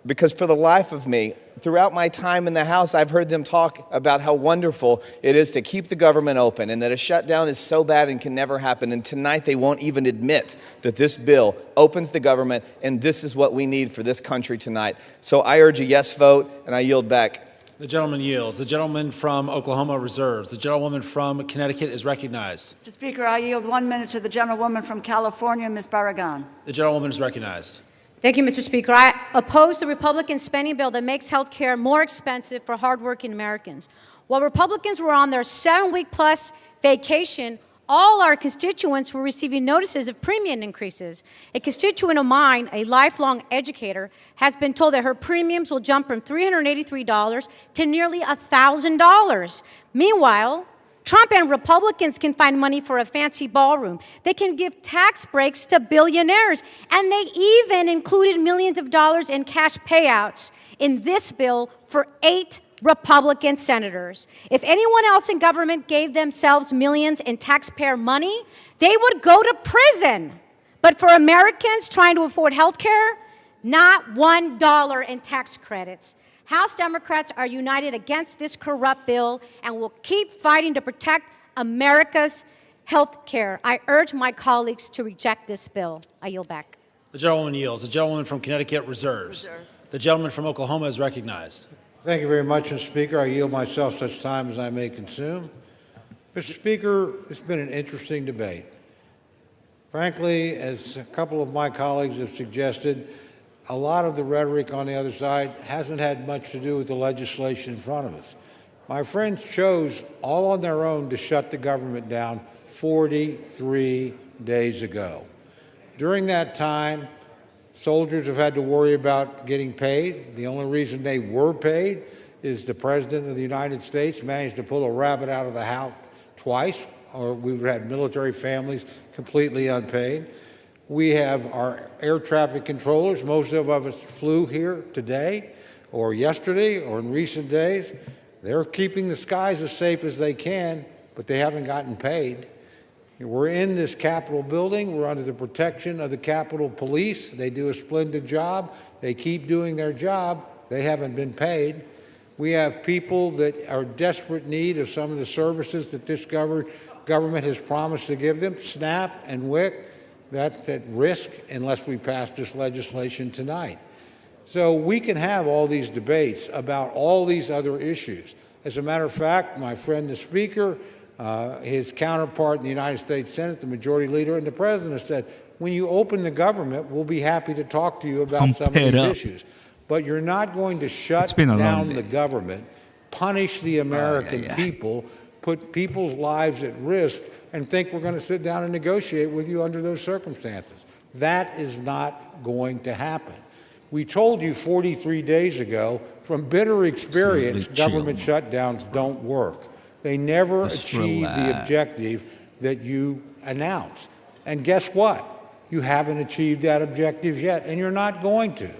because for the life of me, throughout my time in the House, I've heard them talk about how wonderful it is to keep the government open and that a shutdown is so bad and can never happen. And tonight they won't even admit that this bill opens the government and this is what we need for this country tonight. So I urge a yes vote and I yield back. The gentleman yields. The gentleman from Oklahoma reserves. The gentlewoman from Connecticut is recognized. Mr. Speaker, I yield 1 minute to the gentlewoman from California, Ms. Barragan. The gentlewoman is recognized. Thank you, Mr. Speaker. I oppose the Republican spending bill that makes health care more expensive for hardworking Americans. While Republicans were on their 7-week-plus vacation All our constituents were receiving notices of premium increases. A constituent of mine, a lifelong educator, has been told that her premiums will jump from $383 to nearly $1,000. Meanwhile, Trump and Republicans can find money for a fancy ballroom. They can give tax breaks to billionaires, and they even included millions of dollars in cash payouts in this bill for 8 Republican senators. If anyone else in government gave themselves millions in taxpayer money, they would go to prison. But for Americans trying to afford health care, not $1 in tax credits. House Democrats are united against this corrupt bill and will keep fighting to protect America's health care. I urge my colleagues to reject this bill. I yield back. The gentlewoman yields. The gentlewoman from Connecticut reserves. The gentleman from Oklahoma is recognized. Thank you very much, Mr. Speaker. I yield myself such time as I may consume. Mr. Speaker, it's been an interesting debate. Frankly, as a couple of my colleagues have suggested, a lot of the rhetoric on the other side hasn't had much to do with the legislation in front of us. My friends chose all on their own to shut the government down 43 days ago. During that time, soldiers have had to worry about getting paid. The only reason they were paid is the President of the United States managed to pull a rabbit out of the hat twice, or we would have had military families completely unpaid. We have our air traffic controllers. Most of us flew here today or yesterday or in recent days. They're keeping the skies as safe as they can, but they haven't gotten paid. We're in this Capitol building. We're under the protection of the Capitol Police. They do a splendid job. They keep doing their job. They haven't been paid. We have people that are in desperate need of some of the services that this government has promised to give them. SNAP and WIC, that's at risk unless we pass this legislation tonight. So we can have all these debates about all these other issues. As a matter of fact, my friend the Speaker, his counterpart in the United States Senate, the Majority Leader, and the President have said, when you open the government, we'll be happy to talk to you about some of these issues. But you're not going to shut down the government, punish the American people, put people's lives at risk, and think we're going to sit down and negotiate with you under those circumstances. That is not going to happen. We told you 43 days ago, from bitter experience, government shutdowns don't work. They never achieve the objective that you announced. And guess what? You haven't achieved that objective yet, and you're not going to.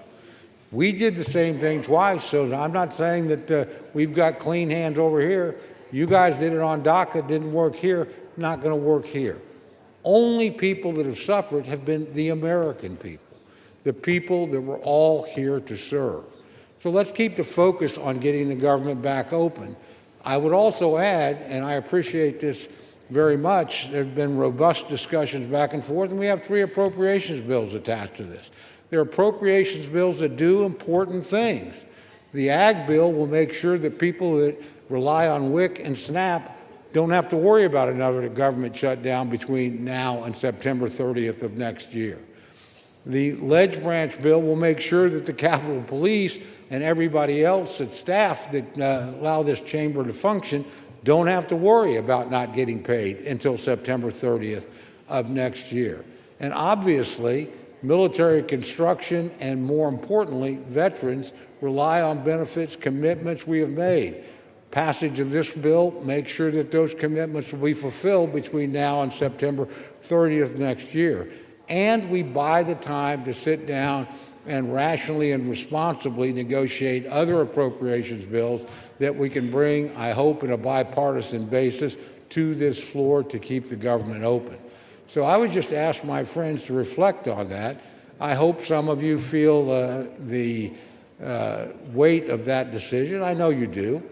We did the same thing twice, so I'm not saying that we've got clean hands over here. You guys did it on DACA, didn't work here, not going to work here. Only people that have suffered have been the American people, the people that we're all here to serve. So let's keep the focus on getting the government back open. I would also add, and I appreciate this very much, there have been robust discussions back and forth, and we have 3 appropriations bills attached to this. They're appropriations bills that do important things. The Ag bill will make sure that people that rely on WIC and SNAP don't have to worry about another government shutdown between now and September 30th of next year. The Ledge Branch bill will make sure that the Capitol Police and everybody else at staff that allow this chamber to function don't have to worry about not getting paid until September 30th of next year. And obviously, military construction and, more importantly, veterans rely on benefits commitments we have made. Passage of this bill makes sure that those commitments will be fulfilled between now and September 30th next year. And we buy the time to sit down and rationally and responsibly negotiate other appropriations bills that we can bring, I hope, in a bipartisan basis to this floor to keep the government open. So I would just ask my friends to reflect on that. I hope some of you feel the weight of that decision. I know you do.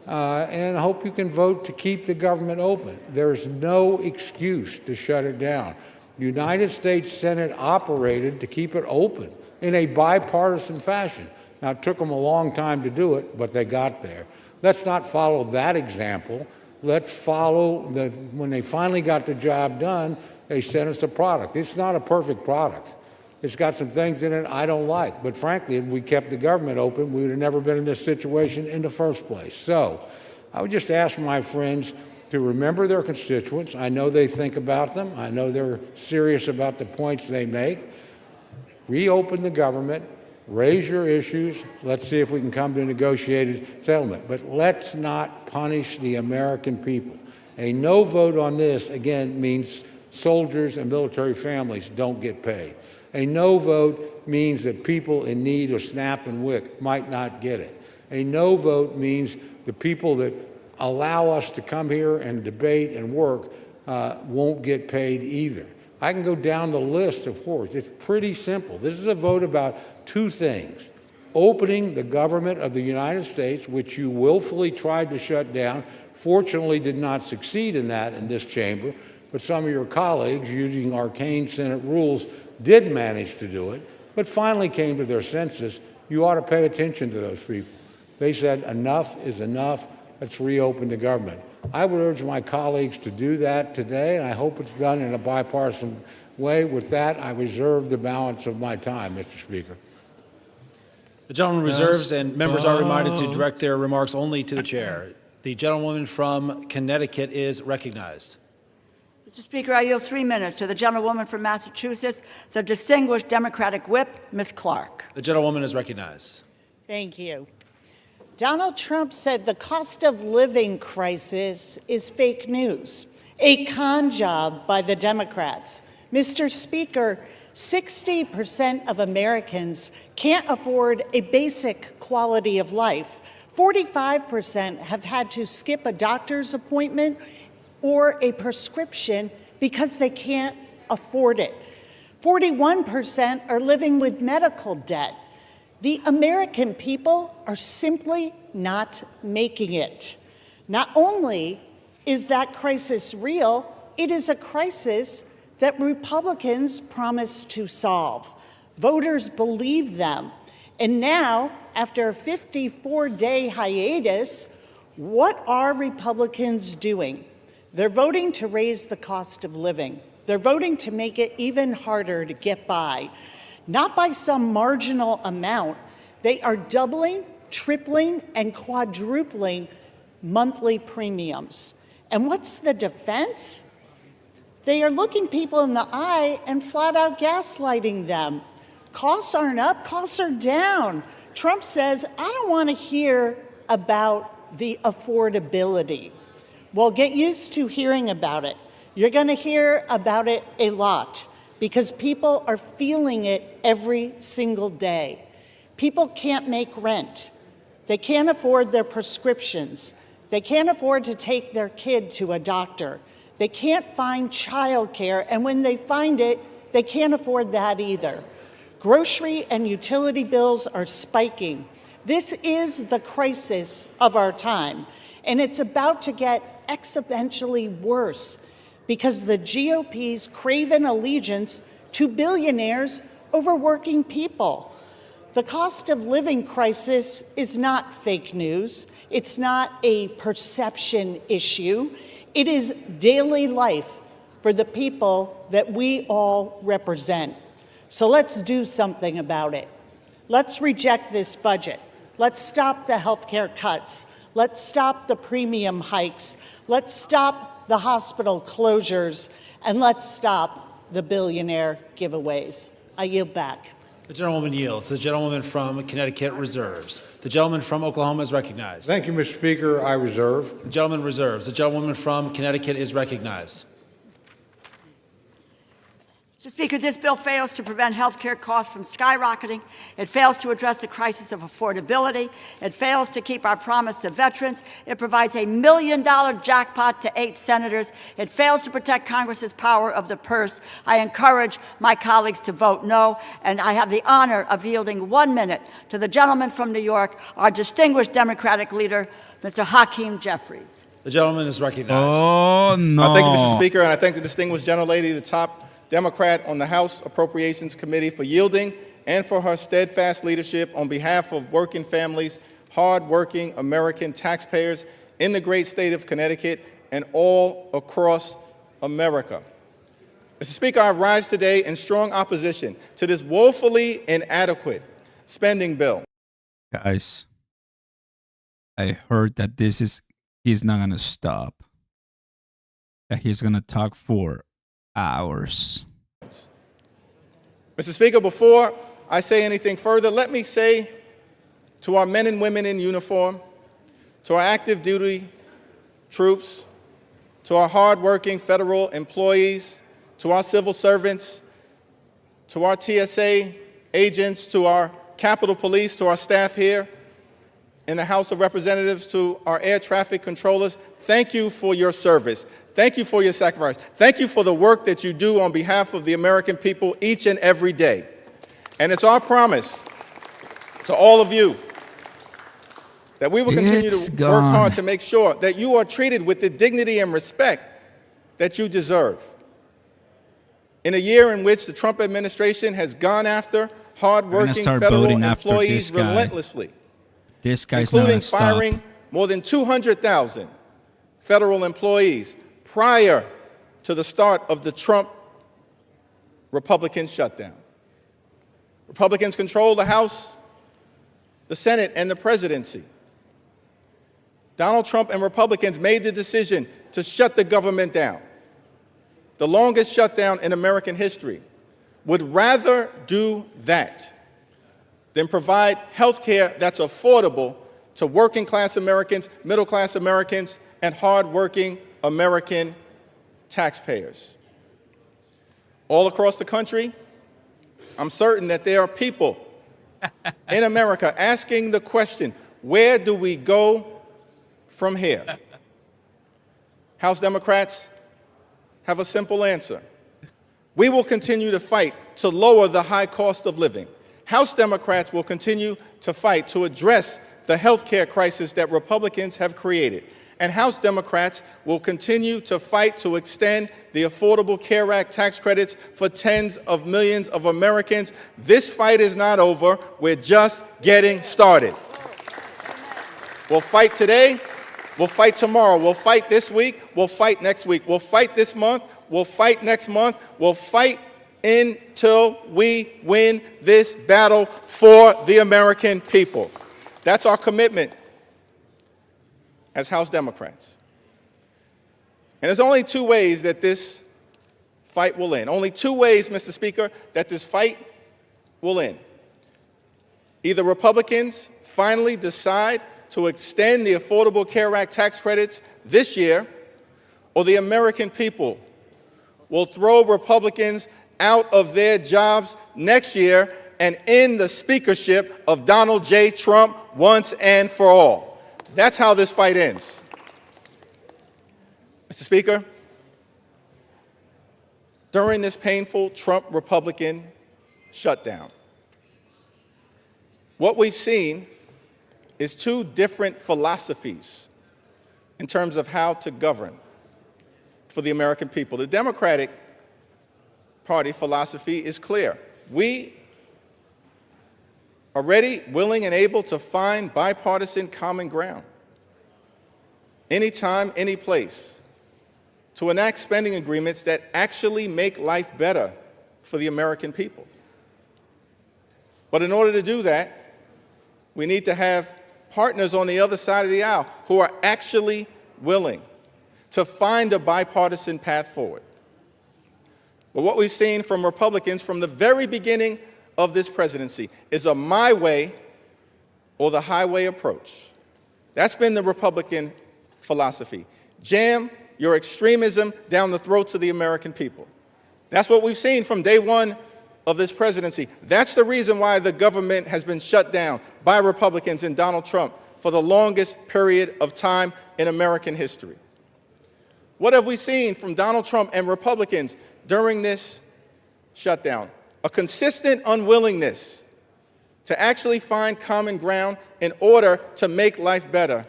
And I hope you can vote to keep the government open. There's no excuse to shut it down. The United States Senate operated to keep it open in a bipartisan fashion. Now, it took them a long time to do it, but they got there. Let's not follow that example. Let's follow when they finally got the job done, they sent us a product. It's not a perfect product. It's got some things in it I don't like. But frankly, if we kept the government open, we would have never been in this situation in the first place. So I would just ask my friends to remember their constituents. I know they think about them. I know they're serious about the points they make. Reopen the government, raise your issues. Let's see if we can come to a negotiated settlement. But let's not punish the American people. A no vote on this, again, means soldiers and military families don't get paid. A no vote means that people in need of SNAP and WIC might not get it. A no vote means the people that allow us to come here and debate and work won't get paid either. I can go down the list of horrors. It's pretty simple. This is a vote about two things. Opening the government of the United States, which you willfully tried to shut down, fortunately did not succeed in that in this chamber, but some of your colleagues, using arcane Senate rules, did manage to do it, but finally came to their senses. You ought to pay attention to those people. They said, enough is enough. Let's reopen the government. I would urge my colleagues to do that today, and I hope it's done in a bipartisan way. With that, I reserve the balance of my time, Mr. Speaker. The gentleman reserves, and members are reminded to direct their remarks only to the chair. The gentlewoman from Connecticut is recognized. Mr. Speaker, I yield 3 minutes to the gentlewoman from Massachusetts, the distinguished Democratic whip, Ms. Clark. The gentlewoman is recognized. Thank you. Donald Trump said the cost of living crisis is fake news, a con job by the Democrats. Mr. Speaker, 60% of Americans can't afford a basic quality of life. 45% have had to skip a doctor's appointment or a prescription because they can't afford it. 41% are living with medical debt. The American people are simply not making it. Not only is that crisis real, it is a crisis that Republicans promised to solve. Voters believe them. And now, after a 54-day hiatus, what are Republicans doing? They're voting to raise the cost of living. They're voting to make it even harder to get by. Not by some marginal amount. They are doubling, tripling, and quadrupling monthly premiums. And what's the defense? They are looking people in the eye and flat out gaslighting them. Costs aren't up, costs are down. Trump says, I don't want to hear about the affordability. Well, get used to hearing about it. You're going to hear about it a lot, because people are feeling it every single day. People can't make rent. They can't afford their prescriptions. They can't afford to take their kid to a doctor. They can't find childcare, and when they find it, they can't afford that either. Grocery and utility bills are spiking. This is the crisis of our time, and it's about to get exponentially worse, because the GOP's craven allegiance to billionaires over working people. The cost of living crisis is not fake news. It's not a perception issue. It is daily life for the people that we all represent. So let's do something about it. Let's reject this budget. Let's stop the health care cuts. Let's stop the premium hikes. Let's stop the hospital closures, and let's stop the billionaire giveaways. I yield back. The gentlewoman yields. The gentlewoman from Connecticut reserves. The gentleman from Oklahoma is recognized. Thank you, Mr. Speaker. I reserve. The gentleman reserves. The gentlewoman from Connecticut is recognized. Mr. Speaker, this bill fails to prevent health care costs from skyrocketing. It fails to address the crisis of affordability. It fails to keep our promise to veterans. It provides $1 million jackpot to 8 senators. It fails to protect Congress's power of the purse. I encourage my colleagues to vote no, and I have the honor of yielding 1 minute to the gentleman from New York, our distinguished Democratic leader, Mr. Hakeem Jeffries. The gentleman is recognized. Oh, no. Thank you, Mr. Speaker, and I thank the distinguished gentlelady, the top Democrat on the House Appropriations Committee, for yielding and for her steadfast leadership on behalf of working families, hard-working American taxpayers in the great state of Connecticut and all across America. Mr. Speaker, I rise today in strong opposition to this woefully inadequate spending bill. Guys, I heard that he's not going to stop. that he's going to talk for hours. Mr. Speaker, before I say anything further, let me say to our men and women in uniform, to our active duty troops, to our hardworking federal employees, to our civil servants, to our TSA agents, to our Capitol Police, to our staff here in the House of Representatives, to our air traffic controllers, thank you for your service. Thank you for your sacrifice. Thank you for the work that you do on behalf of the American people each and every day. And it's our promise to all of you that we will continue to work hard to make sure that you are treated with the dignity and respect that you deserve. In a year in which the Trump administration has gone after hardworking federal employees relentlessly, including firing more than 200,000 federal employees prior to the start of the Trump Republican shutdown. Republicans control the House, the Senate, and the presidency. Donald Trump and Republicans made the decision to shut the government down, the longest shutdown in American history. Would rather do that than provide health care that's affordable to working class Americans, middle class Americans, and hardworking American taxpayers. All across the country, I'm certain that there are people in America asking the question, where do we go from here? House Democrats have a simple answer. We will continue to fight to lower the high cost of living. House Democrats will continue to fight to address the health care crisis that Republicans have created. And House Democrats will continue to fight to extend the Affordable Care Act tax credits for tens of millions of Americans. This fight is not over. We're just getting started. We'll fight today. We'll fight tomorrow. We'll fight this week. We'll fight next week. We'll fight this month. We'll fight next month. We'll fight until we win this battle for the American people. That's our commitment as House Democrats. And there's only two ways that this fight will end. Only two ways, Mr. Speaker, that this fight will end. Either Republicans finally decide to extend the Affordable Care Act tax credits this year, or the American people will throw Republicans out of their jobs next year and end the speakership of Donald J. Trump once and for all. That's how this fight ends. Mr. Speaker, during this painful Trump Republican shutdown, what we've seen is two different philosophies in terms of how to govern for the American people. The Democratic Party philosophy is clear. We are ready, willing, and able to find bipartisan common ground anytime, any place, to enact spending agreements that actually make life better for the American people. But in order to do that, we need to have partners on the other side of the aisle who are actually willing to find a bipartisan path forward. But what we've seen from Republicans from the very beginning of this presidency is a my way or the highway approach. That's been the Republican philosophy. Jam your extremism down the throats of the American people. That's what we've seen from day one of this presidency. That's the reason why the government has been shut down by Republicans and Donald Trump for the longest period of time in American history. What have we seen from Donald Trump and Republicans during this shutdown? A consistent unwillingness to actually find common ground in order to make life better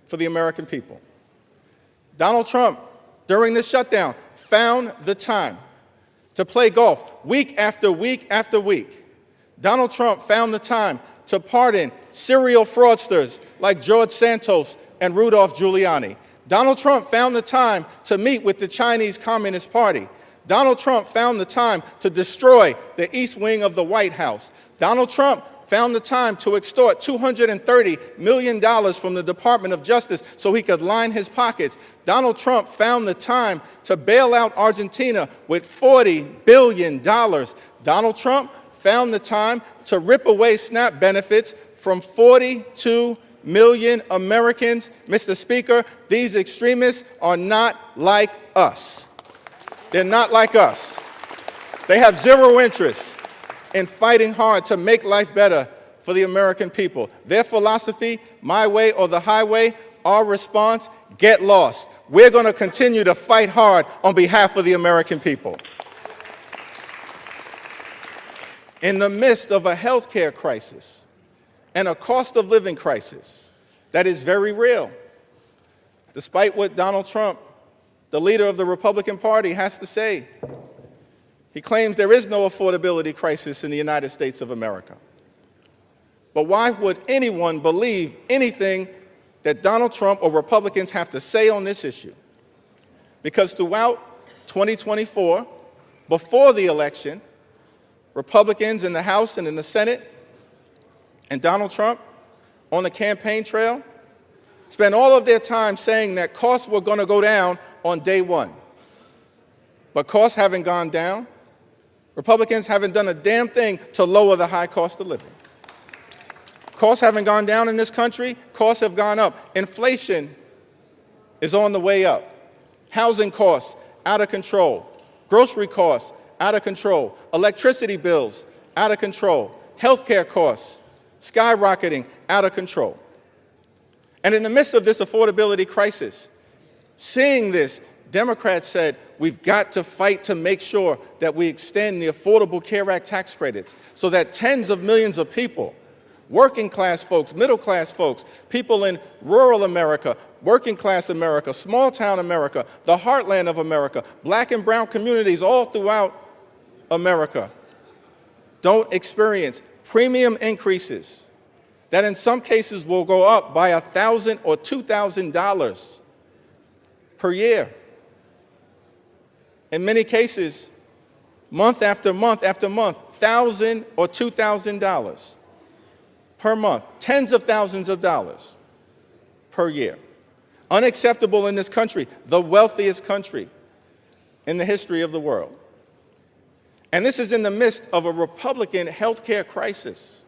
for the American people. Donald Trump, during this shutdown, found the time to play golf week after week after week. Donald Trump found the time to pardon serial fraudsters like George Santos and Rudolph Giuliani. Donald Trump found the time to meet with the Chinese Communist Party. Donald Trump found the time to destroy the East Wing of the White House. Donald Trump found the time to extort $230 million from the Department of Justice so he could line his pockets. Donald Trump found the time to bail out Argentina with $40 billion. Donald Trump found the time to rip away SNAP benefits from 42 million Americans. Mr. Speaker, these extremists are not like us. They're not like us. They have zero interest in fighting hard to make life better for the American people. Their philosophy, my way or the highway, our response, get lost. We're going to continue to fight hard on behalf of the American people. In the midst of a health care crisis and a cost of living crisis that is very real, despite what Donald Trump, the leader of the Republican Party, has to say. He claims there is no affordability crisis in the United States of America. But why would anyone believe anything that Donald Trump or Republicans have to say on this issue? Because throughout 2024, before the election, Republicans in the House and in the Senate and Donald Trump on the campaign trail spent all of their time saying that costs were going to go down on day one. But costs haven't gone down. Republicans haven't done a damn thing to lower the high cost of living. Costs haven't gone down in this country. Costs have gone up. Inflation is on the way up. Housing costs, out of control. Grocery costs, out of control. Electricity bills, out of control. Healthcare costs, skyrocketing, out of control. And in the midst of this affordability crisis, seeing this, Democrats said, we've got to fight to make sure that we extend the Affordable Care Act tax credits so that tens of millions of people, working class folks, middle class folks, people in rural America, working class America, small town America, the heartland of America, black and brown communities all throughout America, don't experience premium increases that in some cases will go up by $1,000 or $2,000 per year. In many cases, month after month after month, $1,000 or $2,000 per month, tens of thousands of dollars per year. Unacceptable in this country, the wealthiest country in the history of the world. And this is in the midst of a Republican health care crisis.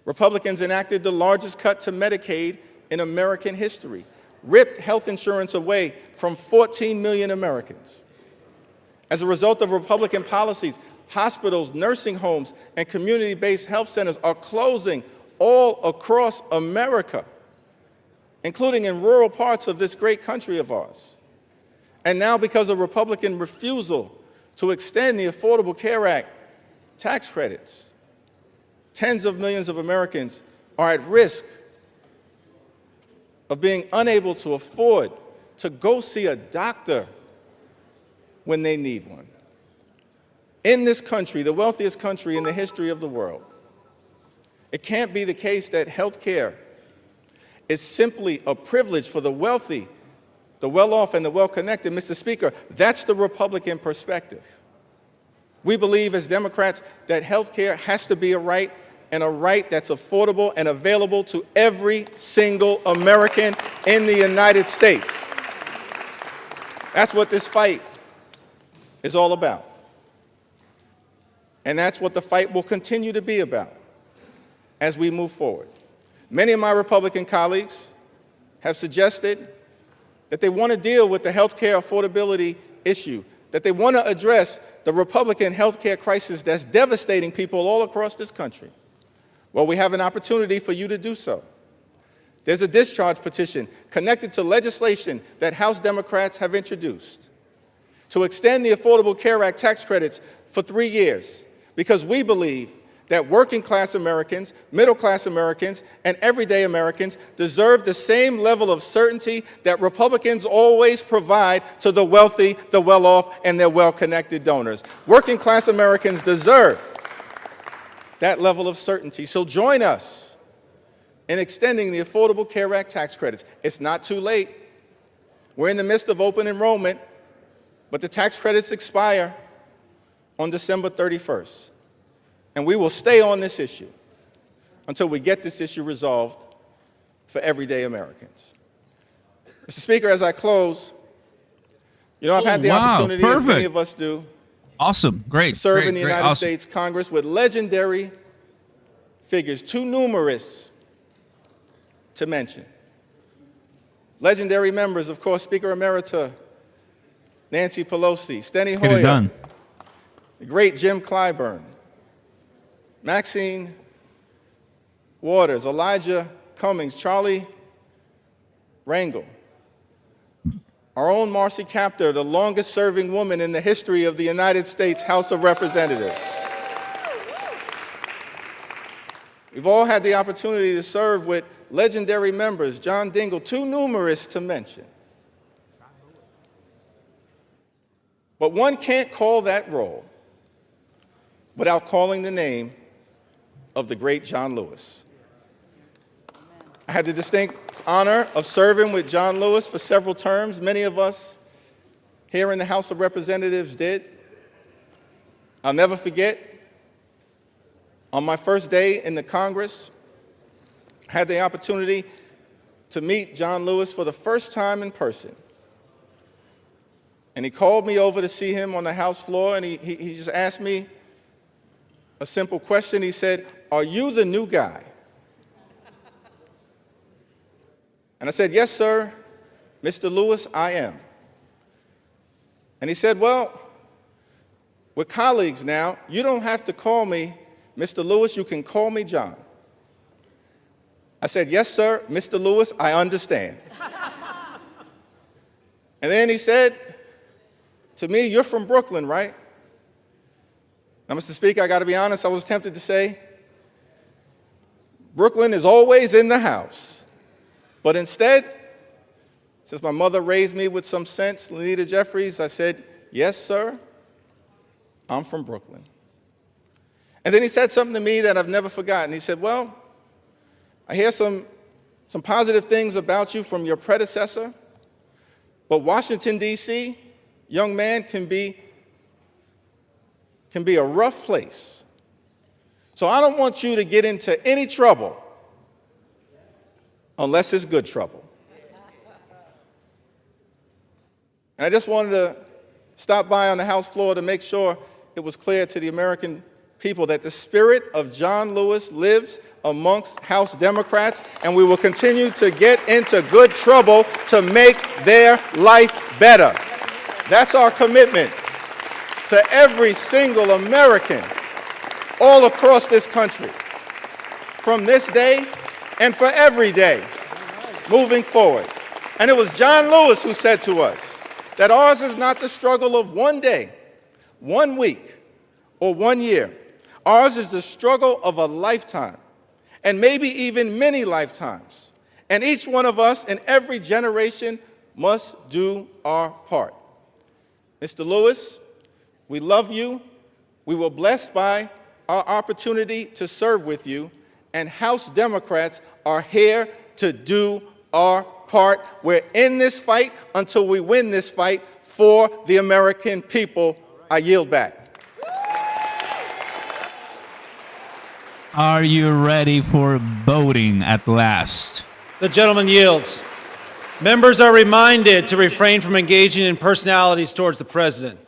Republicans enacted the largest cut to Medicaid in American history, ripped health insurance away from 14 million Americans. As a result of Republican policies, hospitals, nursing homes, and community-based health centers are closing all across America, including in rural parts of this great country of ours. And now, because of Republican refusal to extend the Affordable Care Act tax credits, tens of millions of Americans are at risk of being unable to afford to go see a doctor when they need one. In this country, the wealthiest country in the history of the world, it can't be the case that health care is simply a privilege for the wealthy, the well-off, and the well-connected. Mr. Speaker, that's the Republican perspective. We believe as Democrats that health care has to be a right, and a right that's affordable and available to every single American in the United States. That's what this fight is all about. And that's what the fight will continue to be about as we move forward. Many of my Republican colleagues have suggested that they want to deal with the health care affordability issue, that they want to address the Republican health care crisis that's devastating people all across this country. Well, we have an opportunity for you to do so. There's a discharge petition connected to legislation that House Democrats have introduced to extend the Affordable Care Act tax credits for 3 years, because we believe that working class Americans, middle class Americans, and everyday Americans deserve the same level of certainty that Republicans always provide to the wealthy, the well-off, and their well-connected donors. Working class Americans deserve that level of certainty. So join us in extending the Affordable Care Act tax credits. It's not too late. We're in the midst of open enrollment, but the tax credits expire on December 31st. And we will stay on this issue until we get this issue resolved for everyday Americans. Mr. Speaker, as I close, you know, I've had the opportunity, as many of us do, Awesome. Great. to serve great, in the great, United awesome. States Congress with legendary figures, too numerous to mention. Legendary members, of course, Speaker Emerita Nancy Pelosi, Steny Get it Hoyer, done. the great Jim Clyburn, Maxine Waters, Elijah Cummings, Charlie Rangel, our own Marcy Kaptur, the longest-serving woman in the history of the United States House of Representatives. We've all had the opportunity to serve with legendary members, John Dingell, too numerous to mention. But one can't call that role without calling the name of the great John Lewis. I had the distinct honor of serving with John Lewis for several terms. Many of us here in the House of Representatives did. I'll never forget, on my first day in the Congress, I had the opportunity to meet John Lewis for the first time in person. And he called me over to see him on the House floor, and he just asked me a simple question. He said, "Are you the new guy?" And I said, "Yes, sir, Mr. Lewis, I am." And he said, "Well, we're colleagues now. You don't have to call me Mr. Lewis. You can call me John." I said, "Yes, sir, Mr. Lewis, I understand." And then he said to me, "You're from Brooklyn, right?" Now, Mr. Speaker, I got to be honest, I was tempted to say, Brooklyn is always in the house. But instead, since my mother raised me with some sense, Lenita Jeffries, I said, "Yes, sir, I'm from Brooklyn." And then he said something to me that I've never forgotten. He said, "Well, I hear some positive things about you from your predecessor, but Washington, D.C., young man, can be a rough place. So I don't want you to get into any trouble unless it's good trouble." And I just wanted to stop by on the House floor to make sure it was clear to the American people that the spirit of John Lewis lives amongst House Democrats, and we will continue to get into good trouble to make their life better. That's our commitment to every single American all across this country from this day and for every day moving forward. And it was John Lewis who said to us that ours is not the struggle of one day, 1 week, or 1 year. Ours is the struggle of a lifetime, and maybe even many lifetimes. And each one of us in every generation must do our part. Mr. Lewis, we love you. We were blessed by our opportunity to serve with you, and House Democrats are here to do our part. We're in this fight until we win this fight for the American people. I yield back. Are you ready for voting at last? The gentleman yields. Members are reminded to refrain from engaging in personalities towards the president.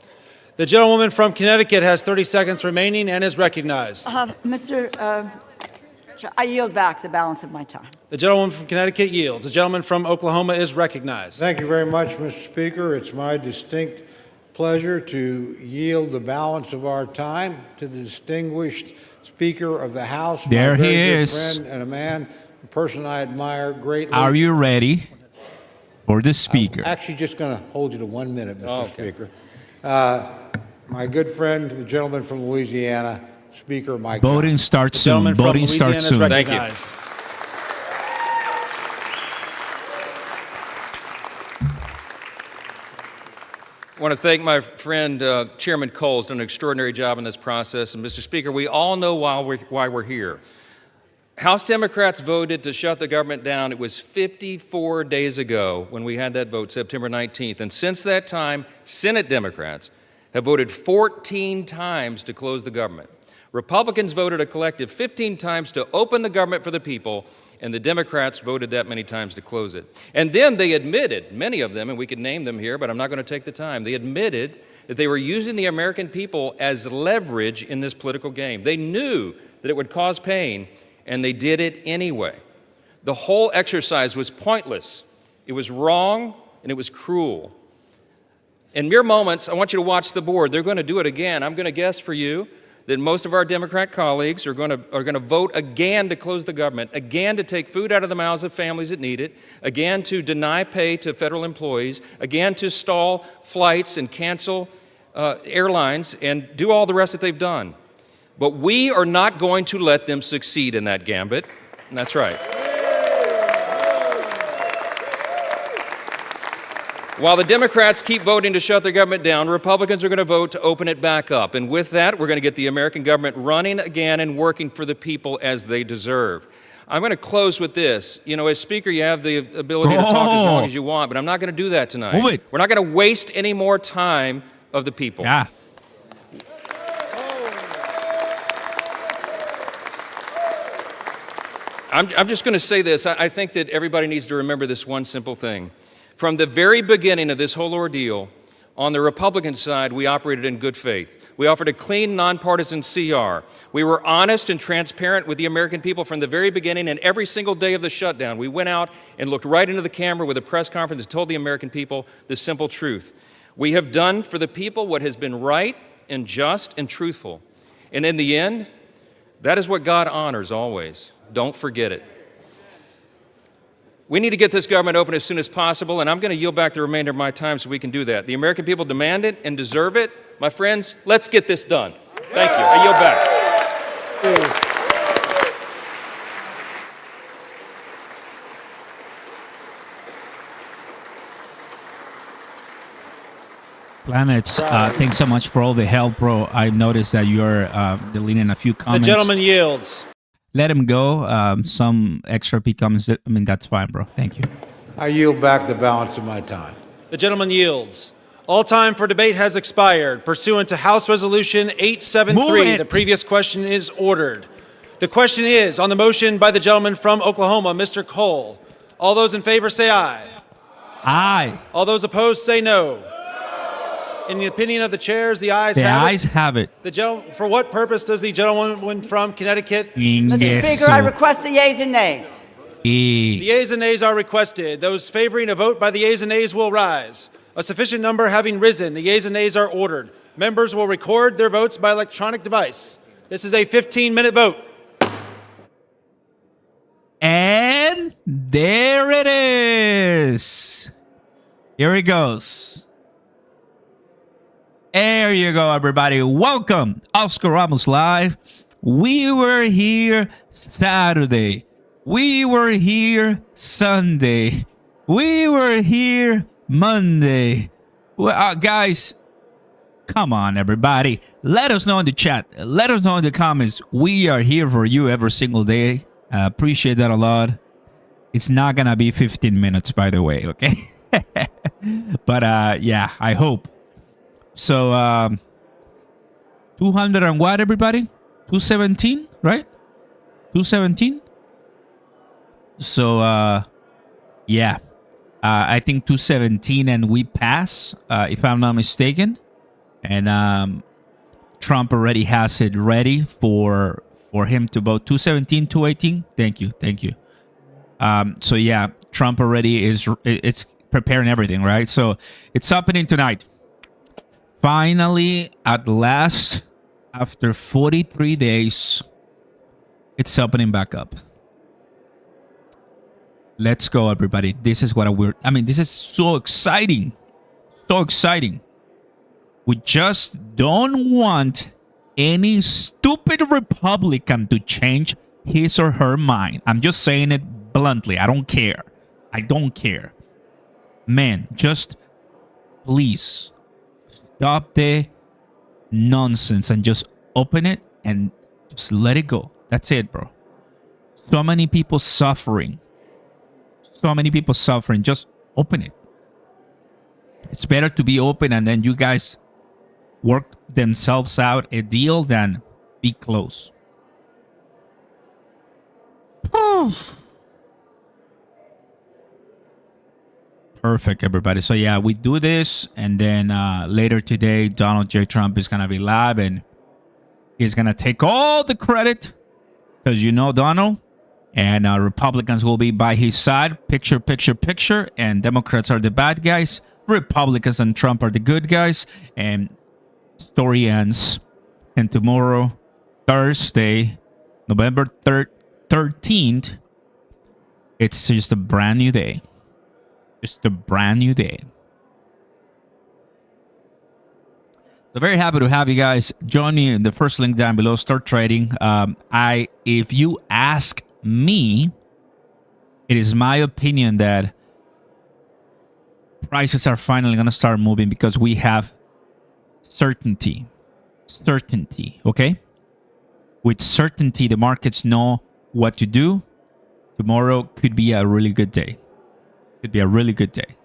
The gentlewoman from Connecticut has 30 seconds remaining and is recognized. I yield back the balance of my time. The gentlewoman from Connecticut yields. The gentleman from Oklahoma is recognized. Thank you very much, Mr. Speaker. It's my distinct pleasure to yield the balance of our time to the distinguished Speaker of the House, There my very he good is. friend and a man, a person I admire greatly. Are you ready for the speaker? I'm actually just going to hold you to 1 minute, Mr. Okay. Speaker. My good friend, the gentleman from Louisiana, Speaker Mike Voting Johnson. starts soon. Voting starts soon. Thank you. I want to thank my friend Chairman Cole. Has done an extraordinary job in this process. And Mr. Speaker, we all know why we're here. House Democrats voted to shut the government down. It was 54 days ago when we had that vote, September 19th. And since that time, Senate Democrats have voted 14 times to close the government. Republicans voted a collective 15 times to open the government for the people, and the Democrats voted that many times to close it. And then they admitted, many of them, and we could name them here, but I'm not going to take the time, they admitted that they were using the American people as leverage in this political game. They knew that it would cause pain, and they did it anyway. The whole exercise was pointless. It was wrong, and it was cruel. In mere moments, I want you to watch the board. They're going to do it again. I'm going to guess for you that most of our Democrat colleagues are going to vote again to close the government, again to take food out of the mouths of families that need it, again to deny pay to federal employees, again to stall flights and cancel airlines and do all the rest that they've done. But we are not going to let them succeed in that gambit. And that's right. While the Democrats keep voting to shut the government down, Republicans are going to vote to open it back up. And with that, we're going to get the American government running again and working for the people as they deserve. I'm going to close with this. You know, as Speaker, you have the ability to talk as long as you want, but I'm not going to do that tonight. Move it. We're not going to waste any more time of the people. Yeah. I'm just going to say this. I think that everybody needs to remember this one simple thing. From the very beginning of this whole ordeal, on the Republican side, we operated in good faith. We offered a clean, nonpartisan CR. We were honest and transparent with the American people from the very beginning, and every single day of the shutdown, we went out and looked right into the camera with a press conference and told the American people the simple truth. We have done for the people what has been right and just and truthful. And in the end, that is what God honors always. Don't forget it. We need to get this government open as soon as possible, and I'm going to yield back the remainder of my time so we can do that. The American people demand it and deserve it. My friends, let's get this done. Thank you. I yield back. Planets, thanks so much for all the help, bro. I've noticed that you're deleting a few comments. The gentleman yields. Let him go. Some XRP comments. I mean, that's fine, bro. Thank you. I yield back the balance of my time. The gentleman yields. All time for debate has expired. Pursuant to House Resolution 873, the previous question is ordered. The question is on the motion by the gentleman from Oklahoma, Mr. Cole. All those in favor say aye. Aye. All those opposed say no. In the opinion of the chairs, the ayes have it. The ayes have it. For what purpose does the gentleman from Connecticut? Mr. Speaker, I request the yeas and nays. The yeas and nays are requested. Those favoring a vote by the yeas and nays will rise. A sufficient number having risen, the yeas and nays are ordered. Members will record their votes by electronic device. This is a 15-minute vote. And there it is. Here it goes. There you go, everybody. Welcome, Oscar Ramos Live. We were here Saturday. We were here Sunday. We were here Monday. Well, guys, come on, everybody. Let us know in the chat. Let us know in the comments. We are here for you every single day. I appreciate that a lot. It's not going to be 15 minutes, by the way, okay? But, yeah, I hope. So, 200 and what, everybody? 217, right? 217? So, yeah. I think 217 and we pass, if I'm not mistaken. And Trump already has it ready for him to vote. 217, 218? Thank you, thank you. So, yeah, Trump already it's preparing everything, right? So, it's happening tonight. Finally, at last, after 43 days, it's opening back up. Let's go, everybody. This is what this is so exciting. So exciting. We just don't want any stupid Republican to change his or her mind. I'm just saying it bluntly. I don't care. I don't care. Man, just please stop the nonsense and just open it and just let it go. That's it, bro. So many people suffering. So many people suffering. Just open it. It's better to be open and then you guys work themselves out a deal than be close. Perfect, everybody. So yeah, we do this, and then later today, Donald J. Trump is gonna be live, and he's gonna take all the credit, because you know Donald, and Republicans will be by his side. Picture, picture, picture, and Democrats are the bad guys. Republicans and Trump are the good guys, and story ends. And tomorrow, Thursday, November 13th, it's just a brand new day. Just a brand new day. So very happy to have you guys join me in the first link down below. Start trading. If you ask me, it is my opinion that prices are finally going to start moving because we have certainty. Certainty, okay? With certainty, the markets know what to do. Tomorrow could be a really good day. Could be a really good day.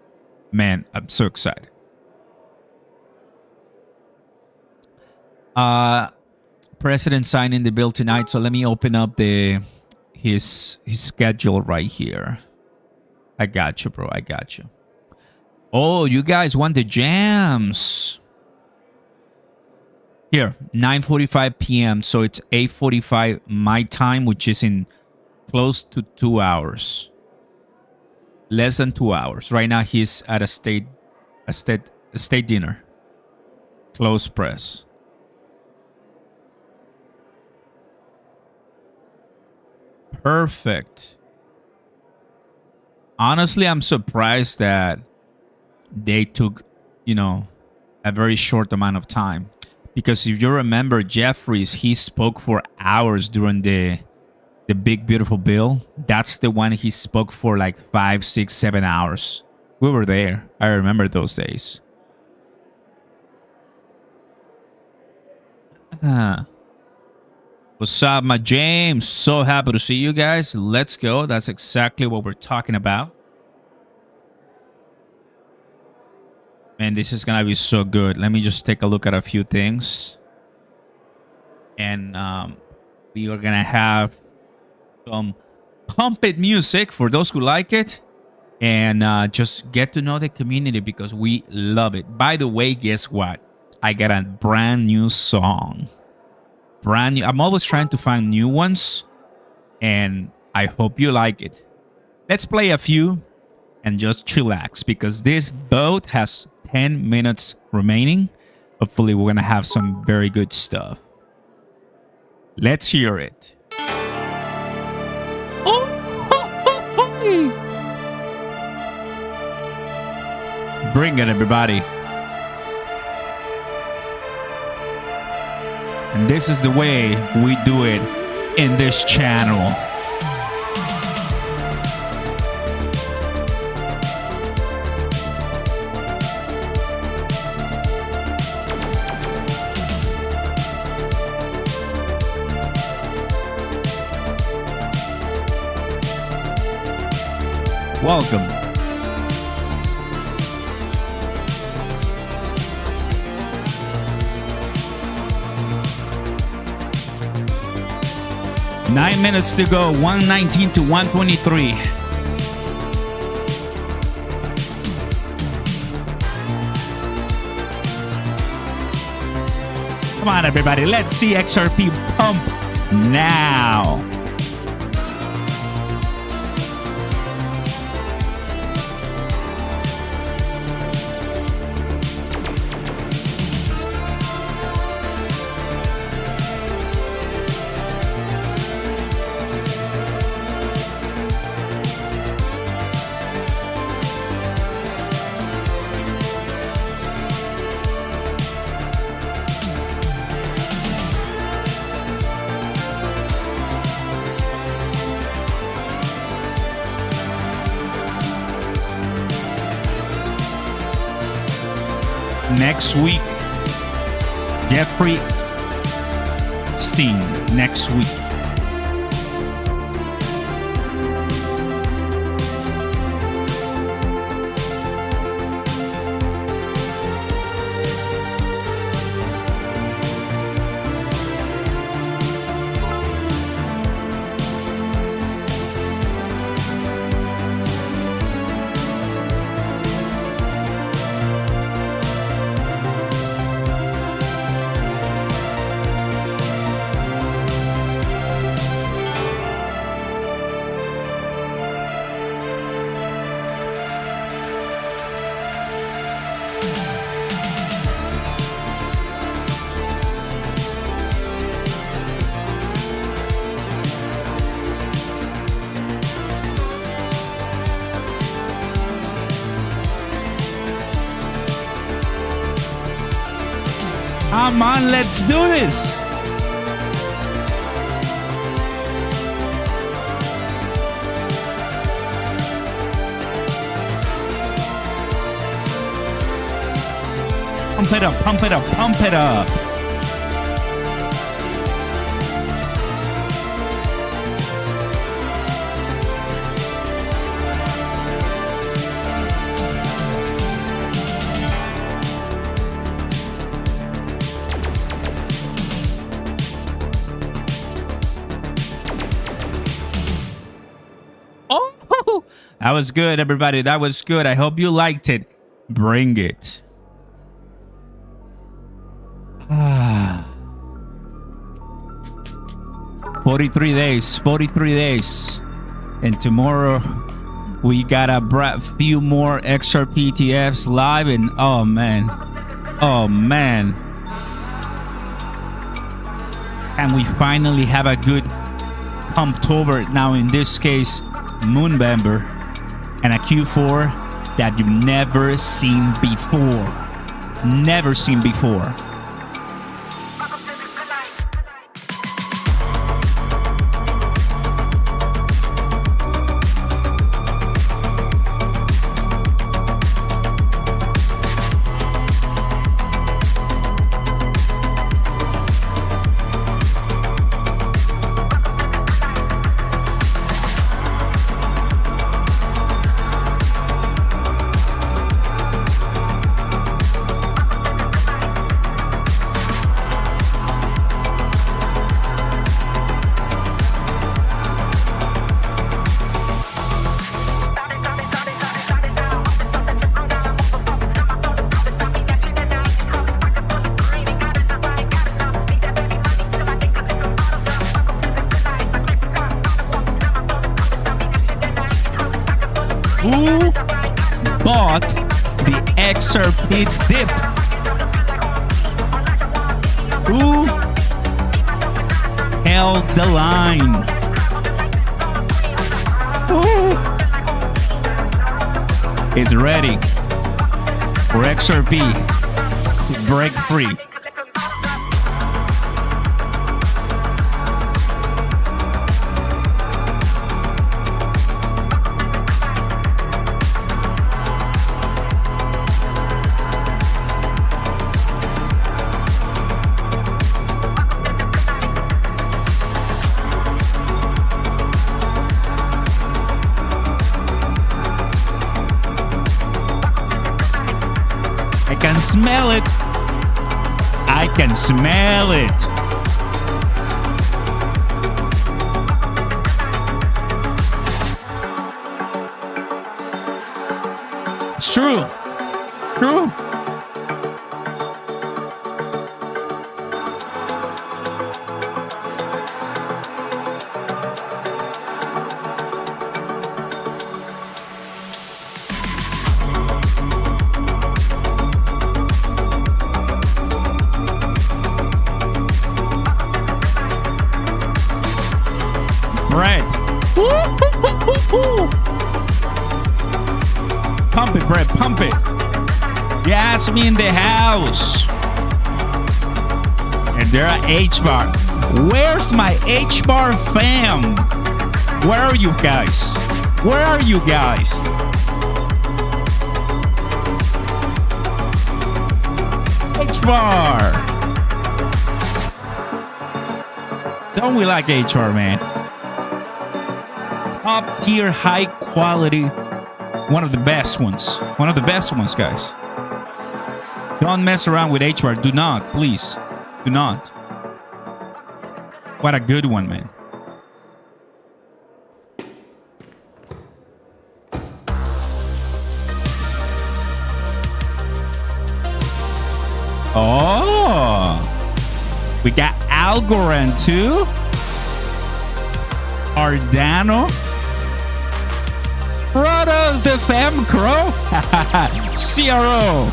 Man, I'm so excited. President signing the bill tonight. So let me open up his schedule right here. I got you, bro. I got you. Oh, you guys want the jams. Here, 9:45 p.m. So it's 8:45 my time, which is in close to 2 hours. Less than 2 hours. Right now, he's at a state dinner. Close press. Perfect. Honestly, I'm surprised that they took, a very short amount of time. Because if you remember Jeffries, he spoke for hours during the big, beautiful bill. That's the one he spoke for like 5, 6, 7 hours. We were there. I remember those days. What's up, my James? So happy to see you guys. Let's go. That's exactly what we're talking about. Man, this is going to be so good. Let me just take a look at a few things. And we are going to have some pumped music for those who like it. And just get to know the community because we love it. By the way, guess what? I got a brand new song. Brand new. I'm always trying to find new ones. And I hope you like it. Let's play a few and just chillax because this boat has 10 minutes remaining. Hopefully, we're going to have some very good stuff. Let's hear it. Bring it, everybody. And this is the way we do it in this channel. Welcome. Nine minutes to go, 119 to 123. Come on, everybody. Let's see XRP pump now. Next week, Jeffrey Steen. Next week. Come on, let's do this. Pump it up, pump it up, pump it up. Oh, that was good, everybody. That was good. I hope you liked it. Bring it. 43 days, 43 days. And tomorrow we got a few more XRP ETFs live. And oh man, and we finally have a good Pumptober now, in this case Moonbember, and a Q4 that you've never seen before. Never seen before. Who bought the XRP dip? Who held the line? Who is ready for XRP to break free? I can smell it. I can smell it. It's true. True. Right. Pump it, Brett. Pump it. Jasmine in the house. And there are H-Bar. Where's my H-Bar fam? Where are you guys? Where are you guys? H-Bar. Don't we like H-Bar, man? Top tier, high quality. One of the best ones. One of the best ones, guys. Don't mess around with H-Bar. Do not, please. Do not. What a good one, man. Oh. We got Algorand too. Ardano. Brothers, the fam crow. CRO.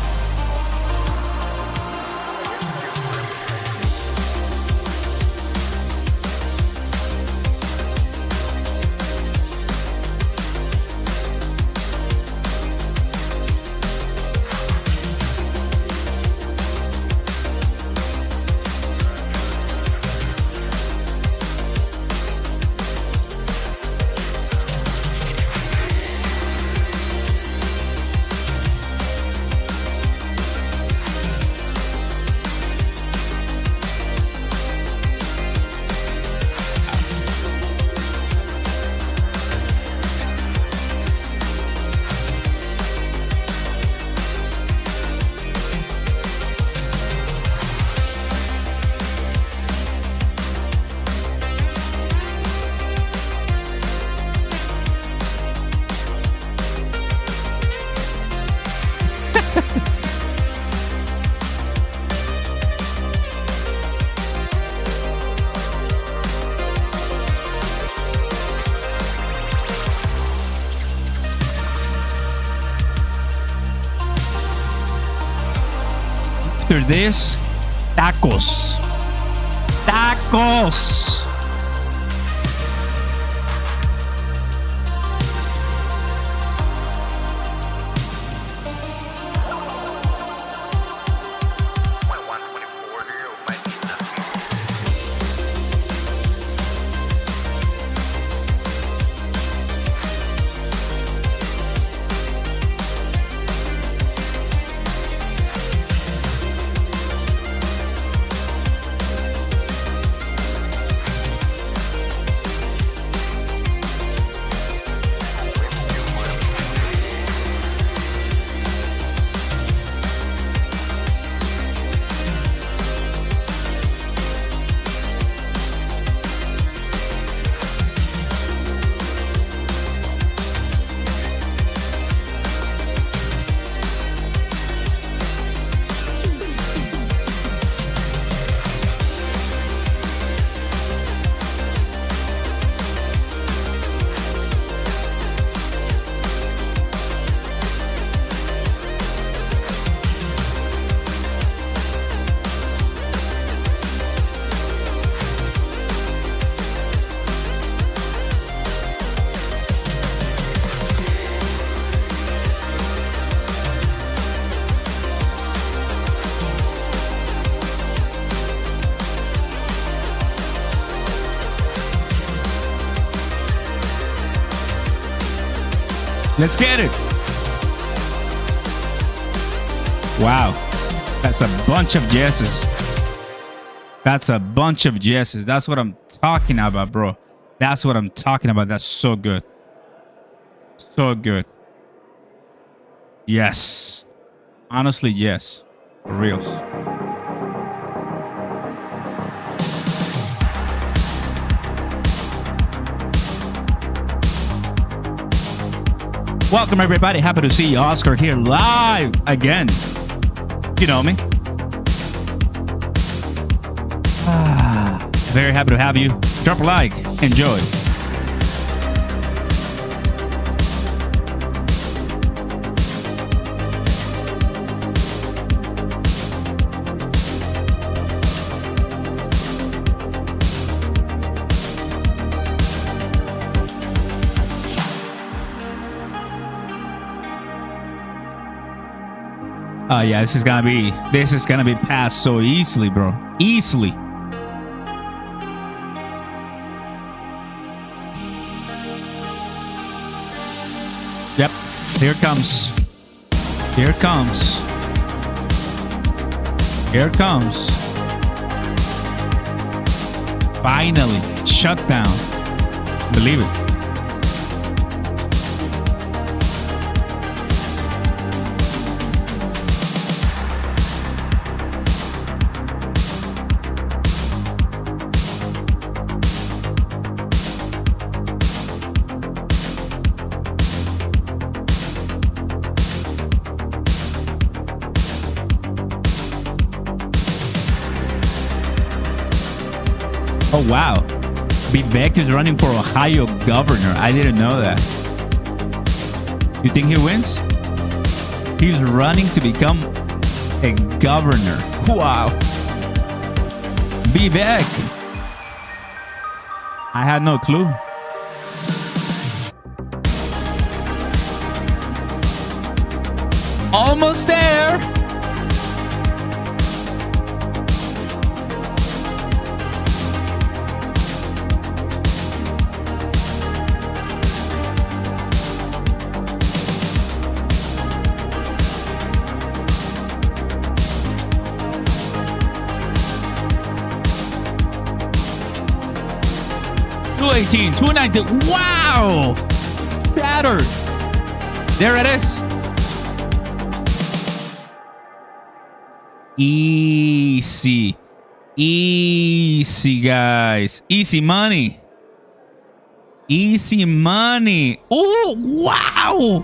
after this, tacos. Tacos. Let's get it. Wow. That's a bunch of yeses. That's a bunch of yeses. That's what I'm talking about, bro. That's what I'm talking about. That's so good. So good. Yes. Honestly, yes. For reals. Welcome, everybody. Happy to see you. Oscar here live again. You know me. Very happy to have you. Drop a like. Enjoy. Oh yeah, this is gonna be passed so easily, bro. Easily. Yep. Here it comes. Here it comes. Here it comes. Finally. Shutdown. Believe it. Oh, wow. BingX is running for Ohio governor. I didn't know that. You think he wins? He's running to become a governor. Wow. BingX. I had no clue. Almost there. $218, $219. Wow! Shattered. There it is. Easy. Easy, guys. Easy money. Easy money. Oh, wow!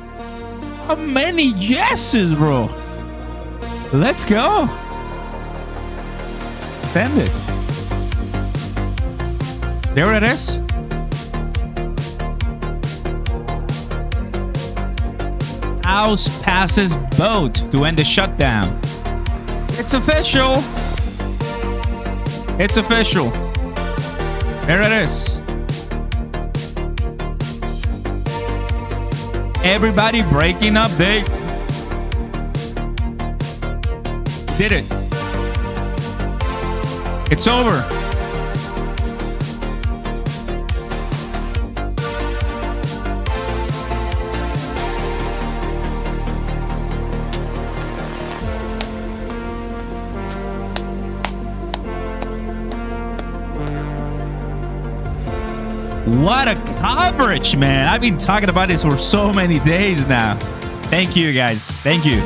How many yeses, bro? Let's go. Send it. There it is. House passes vote to end the shutdown. It's official. It's official. There it is. Everybody breaking up. They did it. It's over. What a coverage, man. I've been talking about this for so many days now. Thank you, guys. Thank you.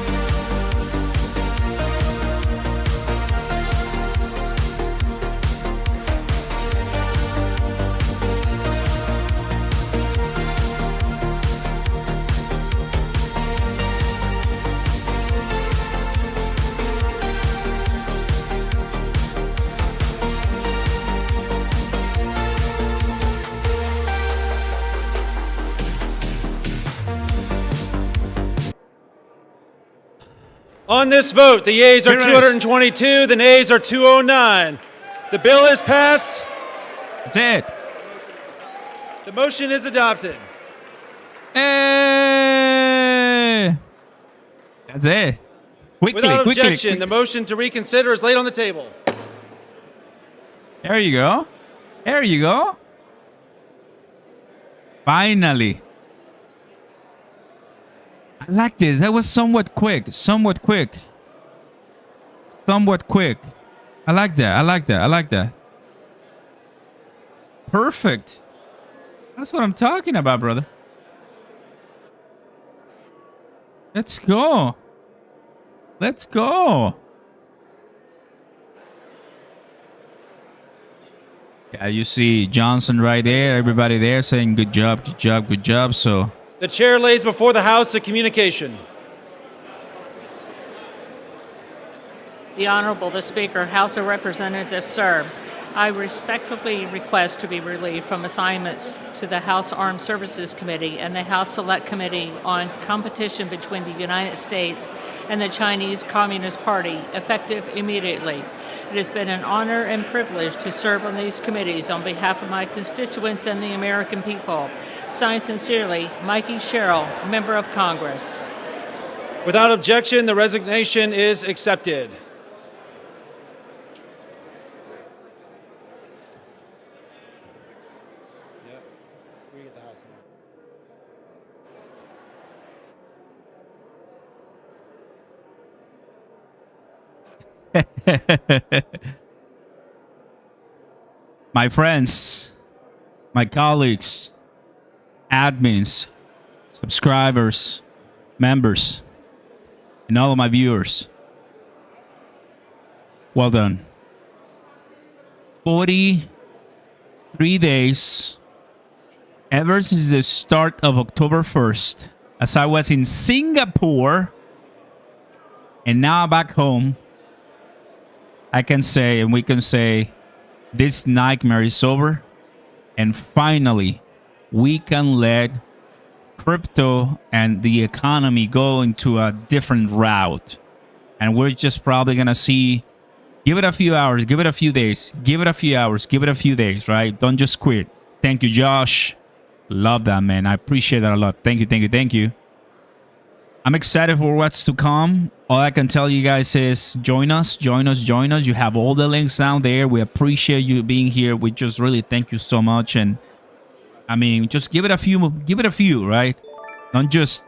On this vote, the yeas are Here it is. 222, the nays are 209. The bill is passed. That's it. The motion is adopted. Hey! That's it. Quickly, Without quickly, objection, quick- the motion to reconsider is laid on the table. There you go. There you go. Finally. I like this. That was somewhat quick. Somewhat quick. Somewhat quick. I like that. I like that. I like that. Perfect. That's what I'm talking about, brother. Let's go. Let's go. Yeah, you see Johnson right there. Everybody there saying good job, good job, good job. So The chair lays before the House a communication. The Honorable the Speaker, House of Representatives, sir. I respectfully request to be relieved from assignments to the House Armed Services Committee and the House Select Committee on Competition between the United States and the Chinese Communist Party, effective immediately. It has been an honor and privilege to serve on these committees on behalf of my constituents and the American people. Signed sincerely, Mikey Sherrill, Member of Congress. Without objection, the resignation is accepted. my friends, my colleagues, admins, subscribers, members, and all of my viewers, well done. 43 days ever since the start of October 1st, as I was in Singapore and now back home. I can say, and we can say, this nightmare is over. And finally, we can let crypto and the economy go into a different route. And we're just probably going to see, give it a few hours, give it a few days, give it a few hours, give it a few days, right? Don't just quit. Thank you, Josh. Love that, man. I appreciate that a lot. Thank you, thank you, thank you. I'm excited for what's to come. All I can tell you guys is join us, join us, join us. You have all the links down there. We appreciate you being here. We just really thank you so much. And I mean, just give it a few, right? Don't just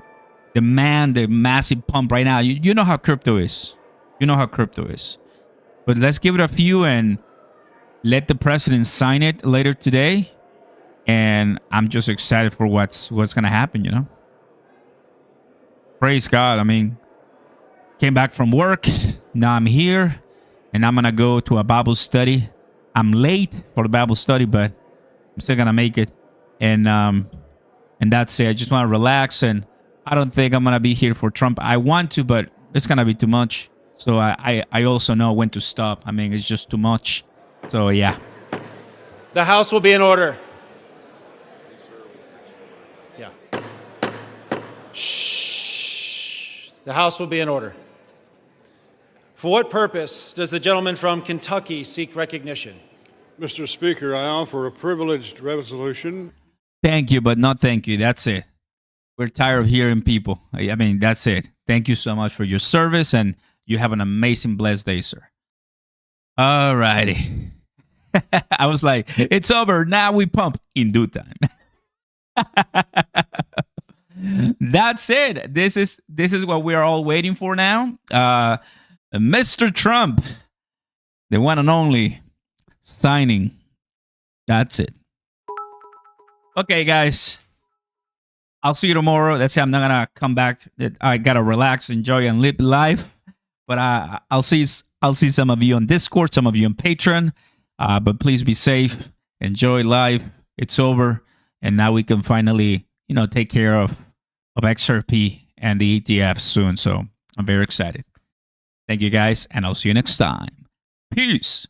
demand the massive pump right now. You know how crypto is. You know how crypto is. But let's give it a few and let the president sign it later today. And I'm just excited for what's going to happen, you know? Praise God. I mean, came back from work. Now I'm here. And I'm going to go to a Bible study. I'm late for the Bible study, but I'm still going to make it. And that's it. I just want to relax. And I don't think I'm going to be here for Trump. I want to, but it's going to be too much. So I also know when to stop. I mean, it's just too much. So, yeah. The House will be in order. Yeah. Shh. The House will be in order. For what purpose does the gentleman from Kentucky seek recognition? Mr. Speaker, I offer a privileged resolution. Thank you, but not thank you. That's it. We're tired of hearing people. I mean, that's it. Thank you so much for your service, and you have an amazing, blessed day, sir. All righty. I was like, it's over. Now we pump in due time. That's it. This is what we are all waiting for now. Mr. Trump, the one and only, signing. That's it. Okay, guys. I'll see you tomorrow. That's it. I'm not gonna come back. I gotta relax, enjoy, and live life. But I'll see some of you on Discord, some of you on Patreon. But please be safe. Enjoy life. It's over, and now we can finally, take care of XRP and the ETF soon. So I'm very excited. Thank you, guys, and I'll see you next time. Peace.